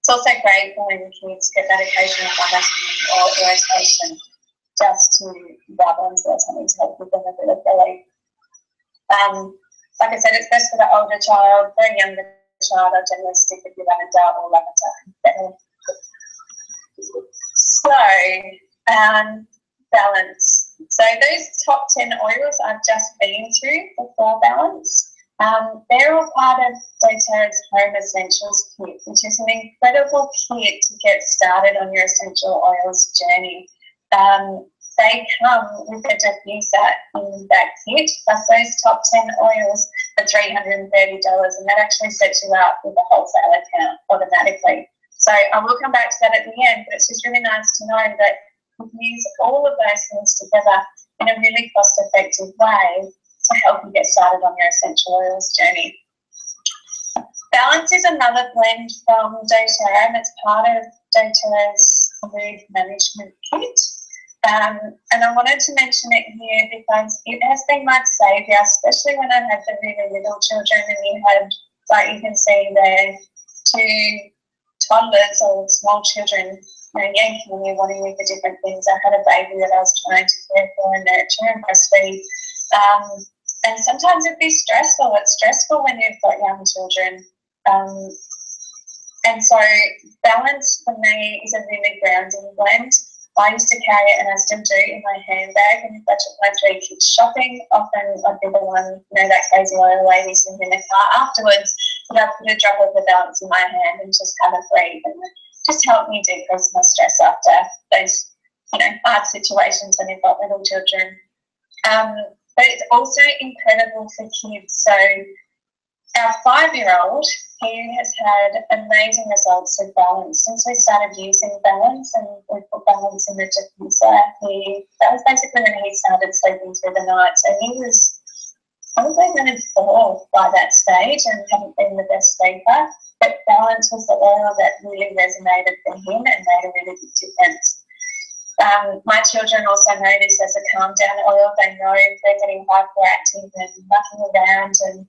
It's also great for when kids get that occasional vomiting or irritation, just to rub onto their tummy to help give them a bit of relief. Like I said, it's best for the older child. For a younger child, I generally stick with your lavender or lavender. So, balance. So those top 10 oils I've just been through before balance, they're all part of doTERRA's Home Essentials kit, which is an incredible kit to get started on your essential oils journey. They come with a diffuser in that kit, plus those top 10 oils for $330, and that actually sets you up with a wholesale account automatically. So I will come back to that at the end, but it's just really nice to know that we can use all of those things together in a really cost-effective way to help you get started on your essential oils journey. Balance is another blend from doTERRA, and it's part of doTERRA's mood management kit. And I wanted to mention it here because it has been my saviour, especially when I had the really little children and you had, like you can see there, two toddlers or small children, yanking me, wanting me for different things. I had a baby that I was trying to care for and nurture and breastfeed. And sometimes it'd be stressful. It's stressful when you've got young children. And so balance for me is a really grounding blend. I used to carry it, and I still do, in my handbag. And if I took my 3 kids shopping, often I'd be the one, that crazy old lady sitting in the car afterwards, and I'd put a drop of the balance in my hand and just kind of breathe, and just help me decrease my stress after those, hard situations when you've got little children. But it's also incredible for kids. So our 5-year-old, he has had amazing results with balance since we started using balance, and we put balance in the diffuser. That was basically when he started sleeping through the night. So he was probably running 4 by that stage and hadn't been the best sleeper. But balance was the oil that really resonated for him and made a really big difference. My children also know this as a calm down oil. They know if they're getting hyperactive and mucking around, and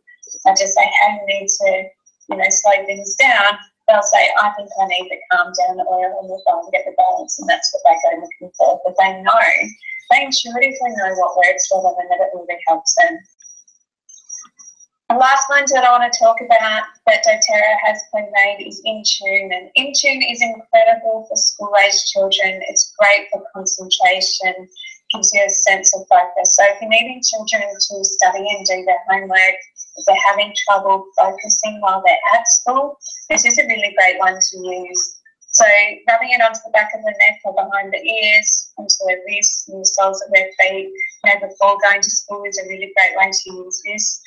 I just say, hey, you need to, slow things down. They'll say, I think I need the calm down oil, and we'll go and get the balance, and that's what they go looking for. But they intuitively know what works for them and that it really helps them. The last one that I want to talk about that doTERRA has been made is InTune. And InTune is incredible for school-aged children. It's great for concentration, gives you a sense of focus. So if you're needing children to study and do their homework, if they're having trouble focusing while they're at school, this is a really great one to use. So rubbing it onto the back of the neck or behind the ears, onto their wrists and the soles of their feet, before going to school is a really great way to use this.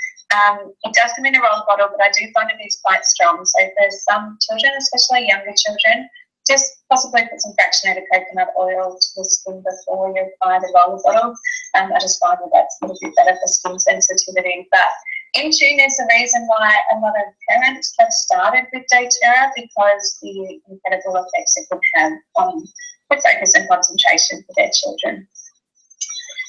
It does come in a roller bottle, but I do find it is quite strong. So for some children, especially younger children, just possibly put some fractionated coconut oil to the skin before you apply the roller bottle. I just find that that's a little bit better for skin sensitivity. But InTune is the reason why a lot of parents have started with doTERRA, because the incredible effects it can have on the focus and concentration for their children.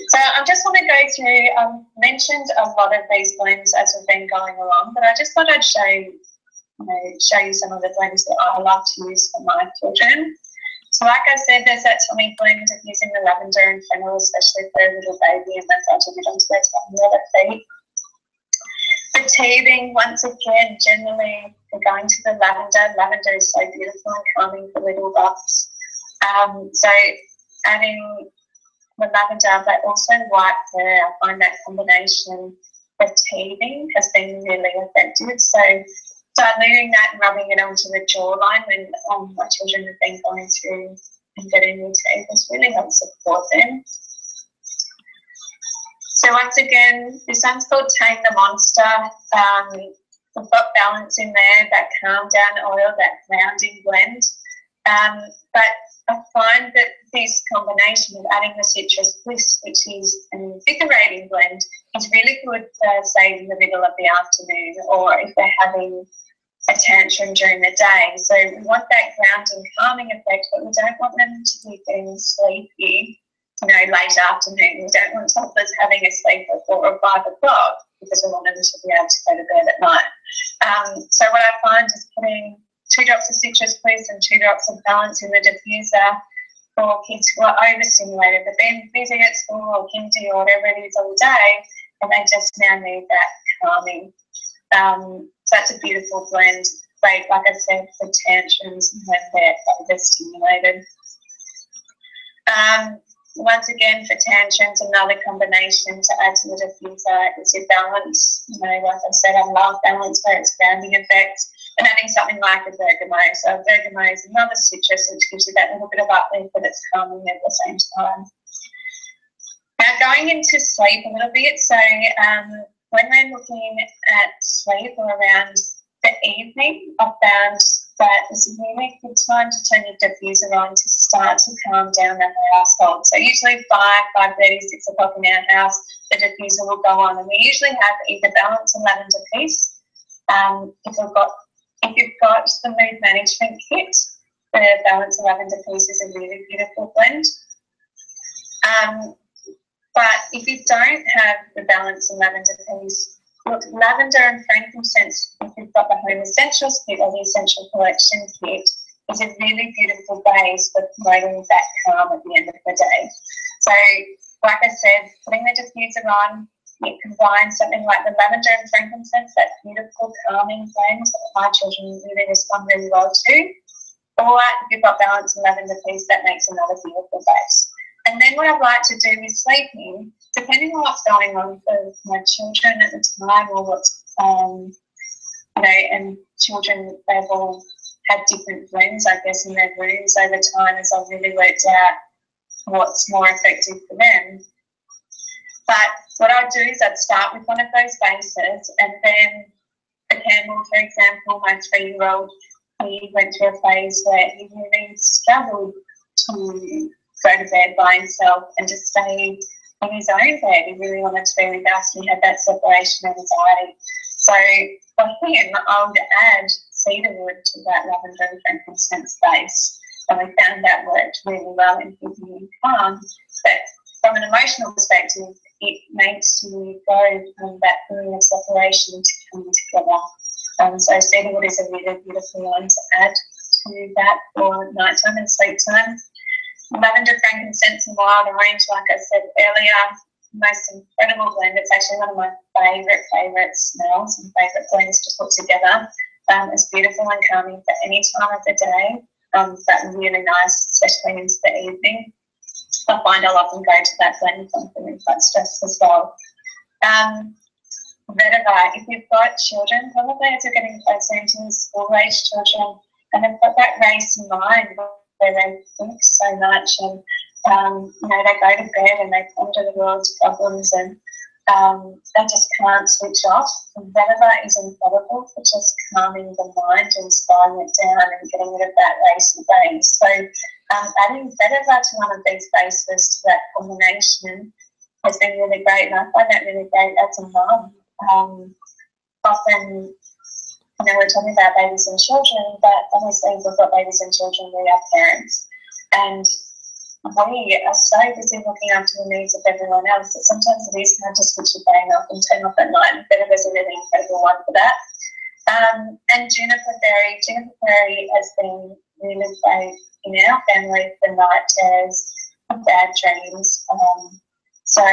So I just want to go through, I've mentioned a lot of these blends as we've been going along, but I just thought I'd show you some of the blends that I love to use for my children. So like I said, there's that tummy blend of using the lavender and fennel, especially for a little baby, and massaging it onto their tummy or their feet. For teething, once again, generally we're going to the lavender. Lavender is so beautiful and calming for little buffs. So adding the lavender, but also white fur, I find that combination for teething has been really effective. So diluting that and rubbing it onto the jawline when my children have been going through and getting new teeth has really helped support them. So once again, this one's called Tame the Monster. We've got balance in there, that calm down oil, that grounding blend. But I find that this combination of adding the citrus bliss, which is an invigorating blend, is really good for, say, in the middle of the afternoon, or if they're having a tantrum during the day. So we want that grounding, calming effect, but we don't want them to be getting sleepy, late afternoon. We don't want toddlers having a sleep at 4 or 5 o'clock, because we want them to be able to go to bed at night. So what I find is putting 2 drops of citrus bliss and 2 drops of balance in the diffuser for kids who are overstimulated. They've been busy at school or kindy or whatever it is all day, and they just now need that calming. So that's a beautiful blend. Great, like I said, for tantrums when they're overstimulated. Once again, for tantrums, another combination to add to the diffuser is your balance. Like I said, I love balance for its grounding effect. And adding something like a bergamot. So bergamot is another citrus, which gives you that little bit of uplift, but it's calming at the same time. Now going into sleep a little bit. So when we're looking at sleep or around the evening, I've found that it's a really good time to turn your diffuser on to start to calm down the household. So usually 5:30, 6 o'clock in our house, the diffuser will go on, and we usually have either balance and lavender piece. If you've got the mood management kit, the balance and lavender piece is a really beautiful blend. But if you don't have the balance and lavender piece, look, lavender and frankincense, if you've got the Home Essentials kit or the Essential Collection kit, is a really beautiful base for promoting that calm at the end of the day. So, like I said, putting the diffuser on, it combines something like the lavender and frankincense, that beautiful calming blend that my children really respond really well to. Or if you've got balance and lavender piece, that makes another beautiful base. And then what I'd like to do with sleeping, depending on what's going on for my children at the time, or what's, and children, they've all had different blends, I guess, in their rooms over time as I've really worked out what's more effective for them. But what I'd do is I'd start with one of those bases, and then the candle, for example, my 3-year-old, he went through a phase where he really struggled to go to bed by himself and to stay in his own bed. He really wanted to be with us. He had that separation anxiety. So for him, I would add cedarwood to that lavender and frankincense base. And we found that worked really well in keeping him calm. But from an emotional perspective, it makes you go from that feeling of separation to coming together. So cedarwood is a really beautiful one to add to that for nighttime and sleep time. Lavender, frankincense and wild orange, like I said earlier, most incredible blend. It's actually one of my favourite smells and favourite blends to put together. It's beautiful and calming for any time of the day, but really nice, especially into the evening. I find I'll often go to that blend if I'm feeling quite stressed as well. Vetiver, if you've got children, probably as you're getting closer into school-age children, and they've got that race in mind where they think so much and they go to bed and they ponder the world's problems and they just can't switch off. And vetiver is incredible for just calming the mind and slowing it down and getting rid of that race brain. So adding vetiver to one of these bases to that combination has been really great, and I find that really great as a mum. Often, we're talking about babies and children, but obviously we've got babies and children, we are parents. And we are so busy looking after the needs of everyone else that sometimes it is hard to switch your brain off and turn off at night. And vetiver's a really incredible one for that. And juniper berry has been really great in our family for night terrors and bad dreams. So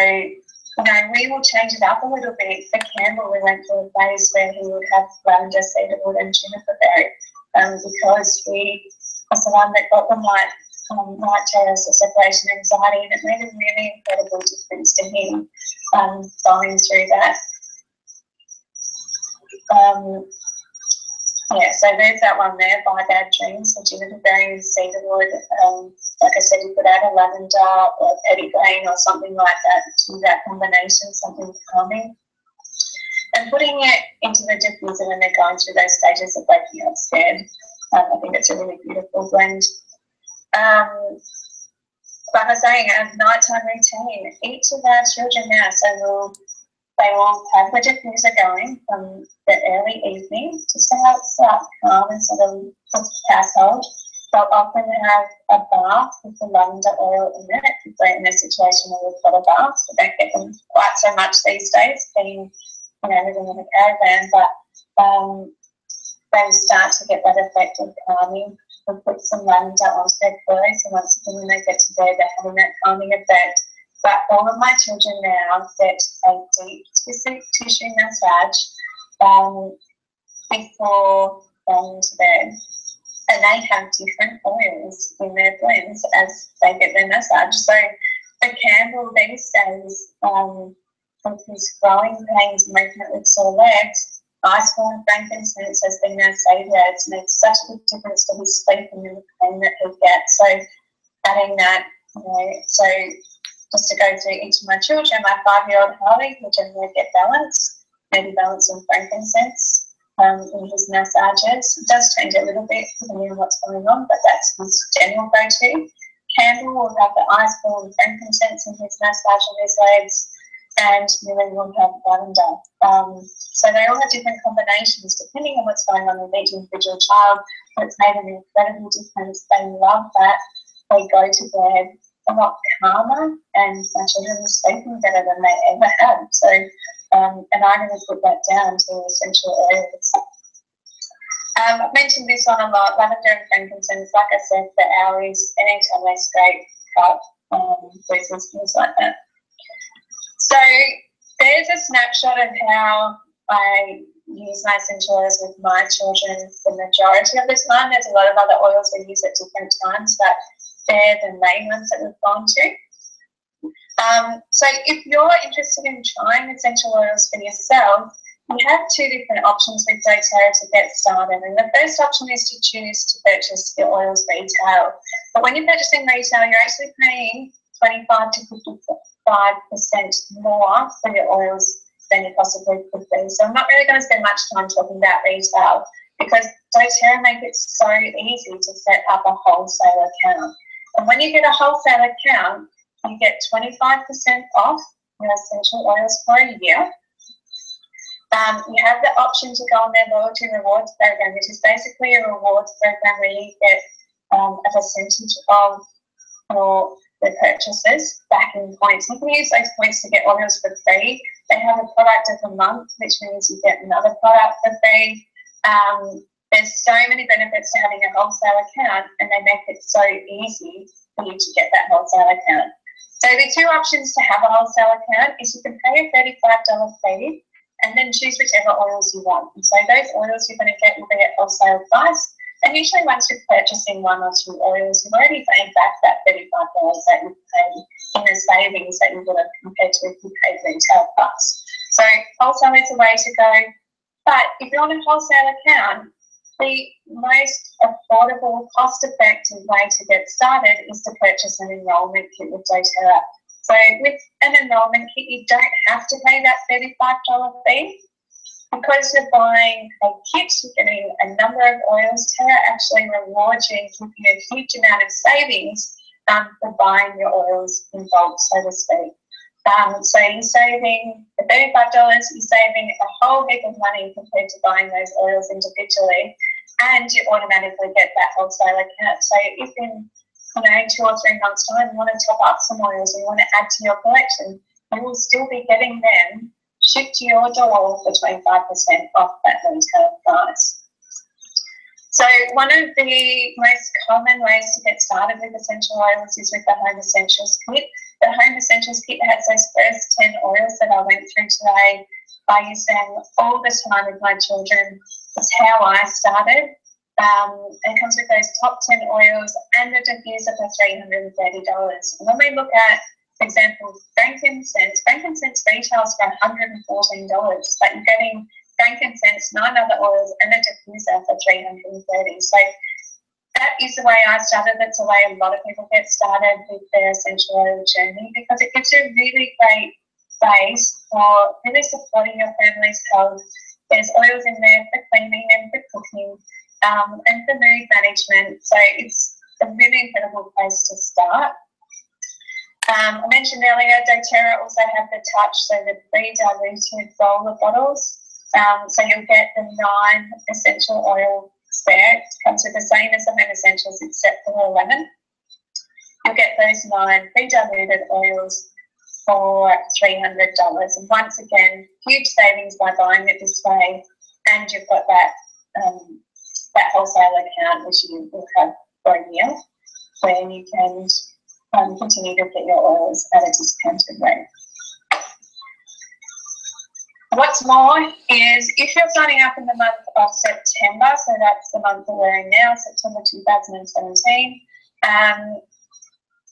we will change it up a little bit. For Campbell, we went through a phase where he would have lavender, cedarwood and juniper berry because he was the one that got the night terrors, the separation anxiety, and it made a really incredible difference to him going through that. So there's that one there, by bad dreams. The juniper berry and cedarwood. Like I said, you could add a lavender or petitgrain or something like that to that combination, something calming. And putting it into the diffuser when they're going through those stages of waking up scared. I think it's a really beautiful blend. Like I was saying, a nighttime routine. Each of our children now, they will have the diffuser going from the early evening just to help start calm and sort of household. They'll often have a bath with the lavender oil in it if they're in a situation where we've got a bath. We don't get them quite so much these days, being living in a caravan, but they start to get that effect of calming. We'll put some lavender onto their clothes, and once again when they get to bed, they're having that calming effect. But all of my children now get a deep tissue massage before going to bed. And they have different oils in their blends as they get their massage. So for Campbell these days, with his growing pains and making it with sore legs, ice and frankincense has been our saviour. It's made such a big difference to his sleep and the pain that he gets. So adding that, so just to go through each of my children, my 5-year-old Harley will generally get balance, maybe balance and frankincense in his massages. It does change a little bit depending on what's going on, but that's his general go-to. Campbell will have the ice and frankincense in his massage on his legs, and Millie will have lavender. So they all have different combinations depending on what's going on with each individual child. It's made an incredible difference. They love that. They go to bed a lot calmer, and my children are sleeping better than they ever have. So, and I'm going to put that down to essential oils. I've mentioned this one a lot, lavender and frankincense. Like I said, for hours, anytime they scrape, cut, bruises, things like that. So there's a snapshot of how I use my essential oils with my children the majority of the time. There's a lot of other oils we use at different times, but they're the main ones that we've gone to. So if you're interested in trying essential oils for yourself, you have 2 different options with doTERRA to get started. And the first option is to choose to purchase your oils retail. But when you're purchasing retail, you're actually paying 25 to 55% more for your oils than you possibly could be. So I'm not really going to spend much time talking about retail because doTERRA make it so easy to set up a wholesale account. And when you get a wholesale account, you get 25% off your essential oils for a year. You have the option to go on their loyalty rewards program, which is basically a rewards program where you get a percentage of the purchases back in points. You can use those points to get oils for free. They have a product of the month, which means you get another product for free. There's so many benefits to having a wholesale account, and they make it so easy for you to get that wholesale account. So the two options to have a wholesale account is you can pay a $35 fee and then choose whichever oils you want. And so those oils you're going to get will be at wholesale price. And usually once you're purchasing 1 or 2 oils, you've already paid back that $35 that you paid in the savings that you would have compared to if you paid retail price. So wholesale is the way to go. But if you're on a wholesale account, the most affordable, cost-effective way to get started is to purchase an enrolment kit with doTERRA. So with an enrolment kit, you don't have to pay that $35 fee. Because you're buying a kit, you're getting a number of oils. Terra actually rewards you and gives you a huge amount of savings for buying your oils in bulk, so to speak. So you're saving the $35, you're saving a whole heap of money compared to buying those oils individually, and you automatically get that wholesale account. So if in 2 or 3 months' time you want to top up some oils and you want to add to your collection, you will still be getting them shipped to your door for 25% off that retail price. So one of the most common ways to get started with essential oils is with the Home Essentials Kit. The Home Essentials Kit has those first 10 oils that I went through today. I use them all the time with my children. It's how I started. It comes with those top 10 oils and the diffuser for $330. And when we look at, for example, frankincense retails for $114, but you're getting frankincense, 9 other oils, and a diffuser for $330. So that is the way I started. That's the way a lot of people get started with their essential oil journey, because it gives you a really great base for really supporting your family's health. There's oils in there for cleaning and for cooking and for mood management. So it's a really incredible place to start. I mentioned earlier, doTERRA also have the touch, so the pre-diluted roller bottles. So you'll get the 9 essential oil there. It comes with the same as the Home Essentials except for lemon. You'll get those 9 pre-diluted oils for $300. And once again, huge savings by buying it this way. And you've got that that wholesale account, which you will have for a year, where you can continue to get your oils at a discounted rate. What's more is if you're signing up in the month of September, so that's the month that we're in now, September 2017,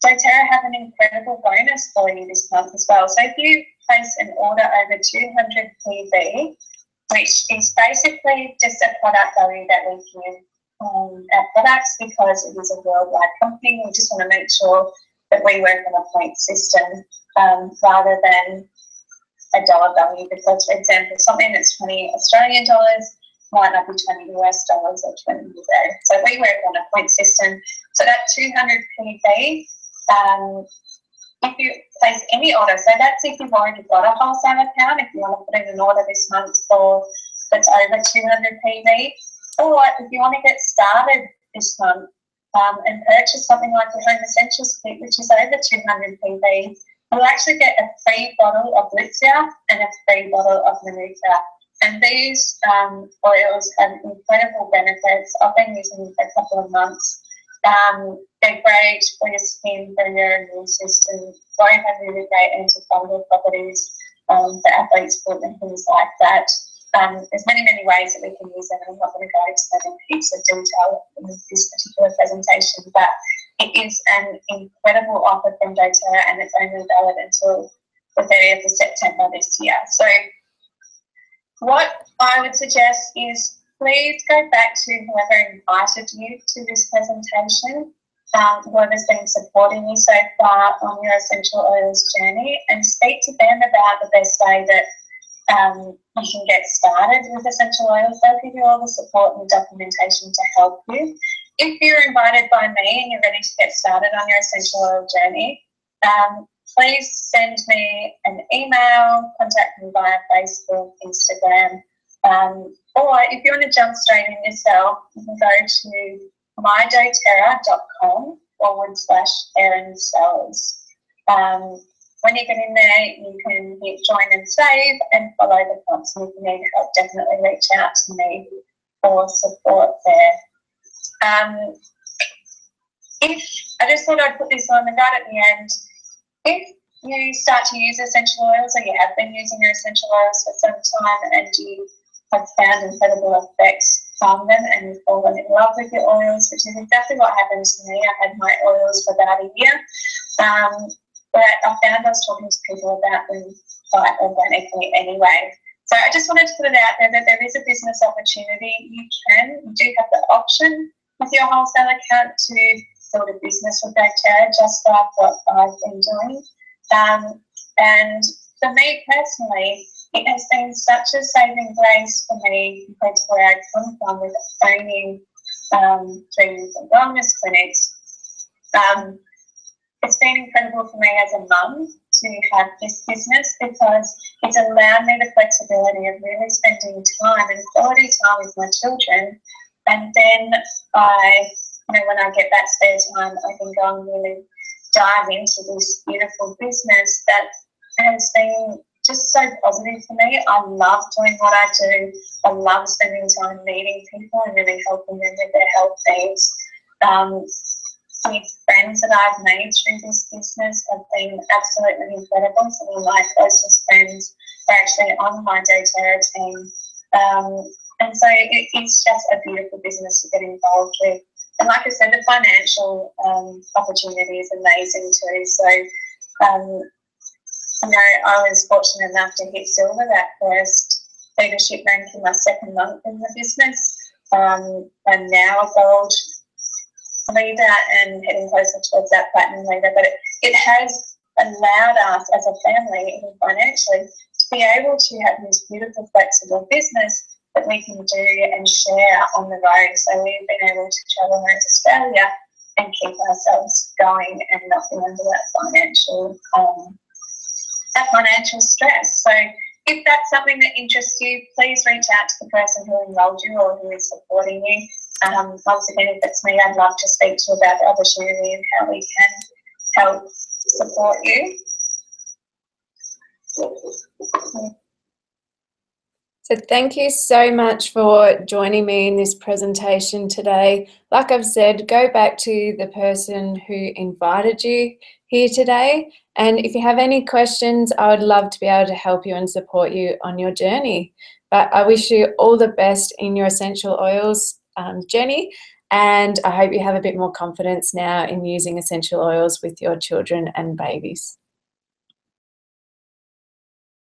doTERRA have an incredible bonus for you this month as well. So if you place an order over 200 PV, which is basically just a product value that we give our products because it is a worldwide company, we just want to make sure that we work on a point system rather than a dollar value, because, for example, something that's 20 Australian dollars might not be 20 US dollars or 20 euro. So we work on a point system. So that 200 PV, if you place any order, so that's if you've already got a wholesale account, if you want to put in an order this month for that's over 200 PV, or if you want to get started this month and purchase something like the Home Essentials Kit, which is over 200 PV, you'll actually get a free bottle of Lizia and a free bottle of Manuka. And these oils have incredible benefits. I've been using them for a couple of months. They're great for your skin, for your immune system. Both have really great antifungal properties for athlete's foot and things like that. There's many, many ways that we can use them, and I'm not going to go into that in heaps of detail in this particular presentation, but it is an incredible offer from doTERRA, and it's only valid until the 30th of September this year. So what I would suggest is please go back to whoever invited you to this presentation, whoever's been supporting you so far on your essential oils journey, and speak to them about the best way that you can get started with essential oils. They'll give you all the support and the documentation to help you. If you're invited by me and you're ready to get started on your essential oil journey, please send me an email, contact me via Facebook, Instagram, or if you want to jump straight in yourself, you can go to mydoterra.com/Erin Sellars. When you get in there, you can hit join and save and follow the prompts. And if you need help, definitely reach out to me for support there. If I just thought I'd put this on the right at the end. If you start to use essential oils, or you have been using your essential oils for some time and you have found incredible effects from them and you've fallen in love with your oils, which is exactly what happened to me. I had my oils for about a year. But I found I was talking to people about them quite organically anyway. So I just wanted to put it out there that there is a business opportunity. You do have the option with your wholesale account to build a business with doTERRA, just like what I've been doing. And for me personally, it has been such a saving grace for me compared to where I come from with owning 3 wellness clinics. It's been incredible for me as a mum to have this business because it's allowed me the flexibility of really spending time and quality time with my children. And then when I get that spare time, I can go and really dive into this beautiful business that has been just so positive for me. I love doing what I do. I love spending time meeting people and really helping them with their health needs. The friends that I've made through this business have been absolutely incredible. Some of my closest friends are actually on my doTERRA team. And so it's just a beautiful business to get involved with. And like I said, the financial opportunity is amazing too. So, I was fortunate enough to hit silver that first leadership rank in my second month in the business. I'm now a gold leader and heading closer towards that platinum leader. But it has allowed us as a family, even financially, to be able to have this beautiful, flexible business that we can do and share on the road. So we've been able to travel around Australia and keep ourselves going and not be under that financial stress. So if that's something that interests you, please reach out to the person who enrolled you or who is supporting you. Once again, if it's me, I'd love to speak to you about the opportunity and how we can help support you. So thank you so much for joining me in this presentation today. Like I've said, go back to the person who invited you here today. And if you have any questions, I would love to be able to help you and support you on your journey. But I wish you all the best in your essential oils journey. And I hope you have a bit more confidence now in using essential oils with your children and babies.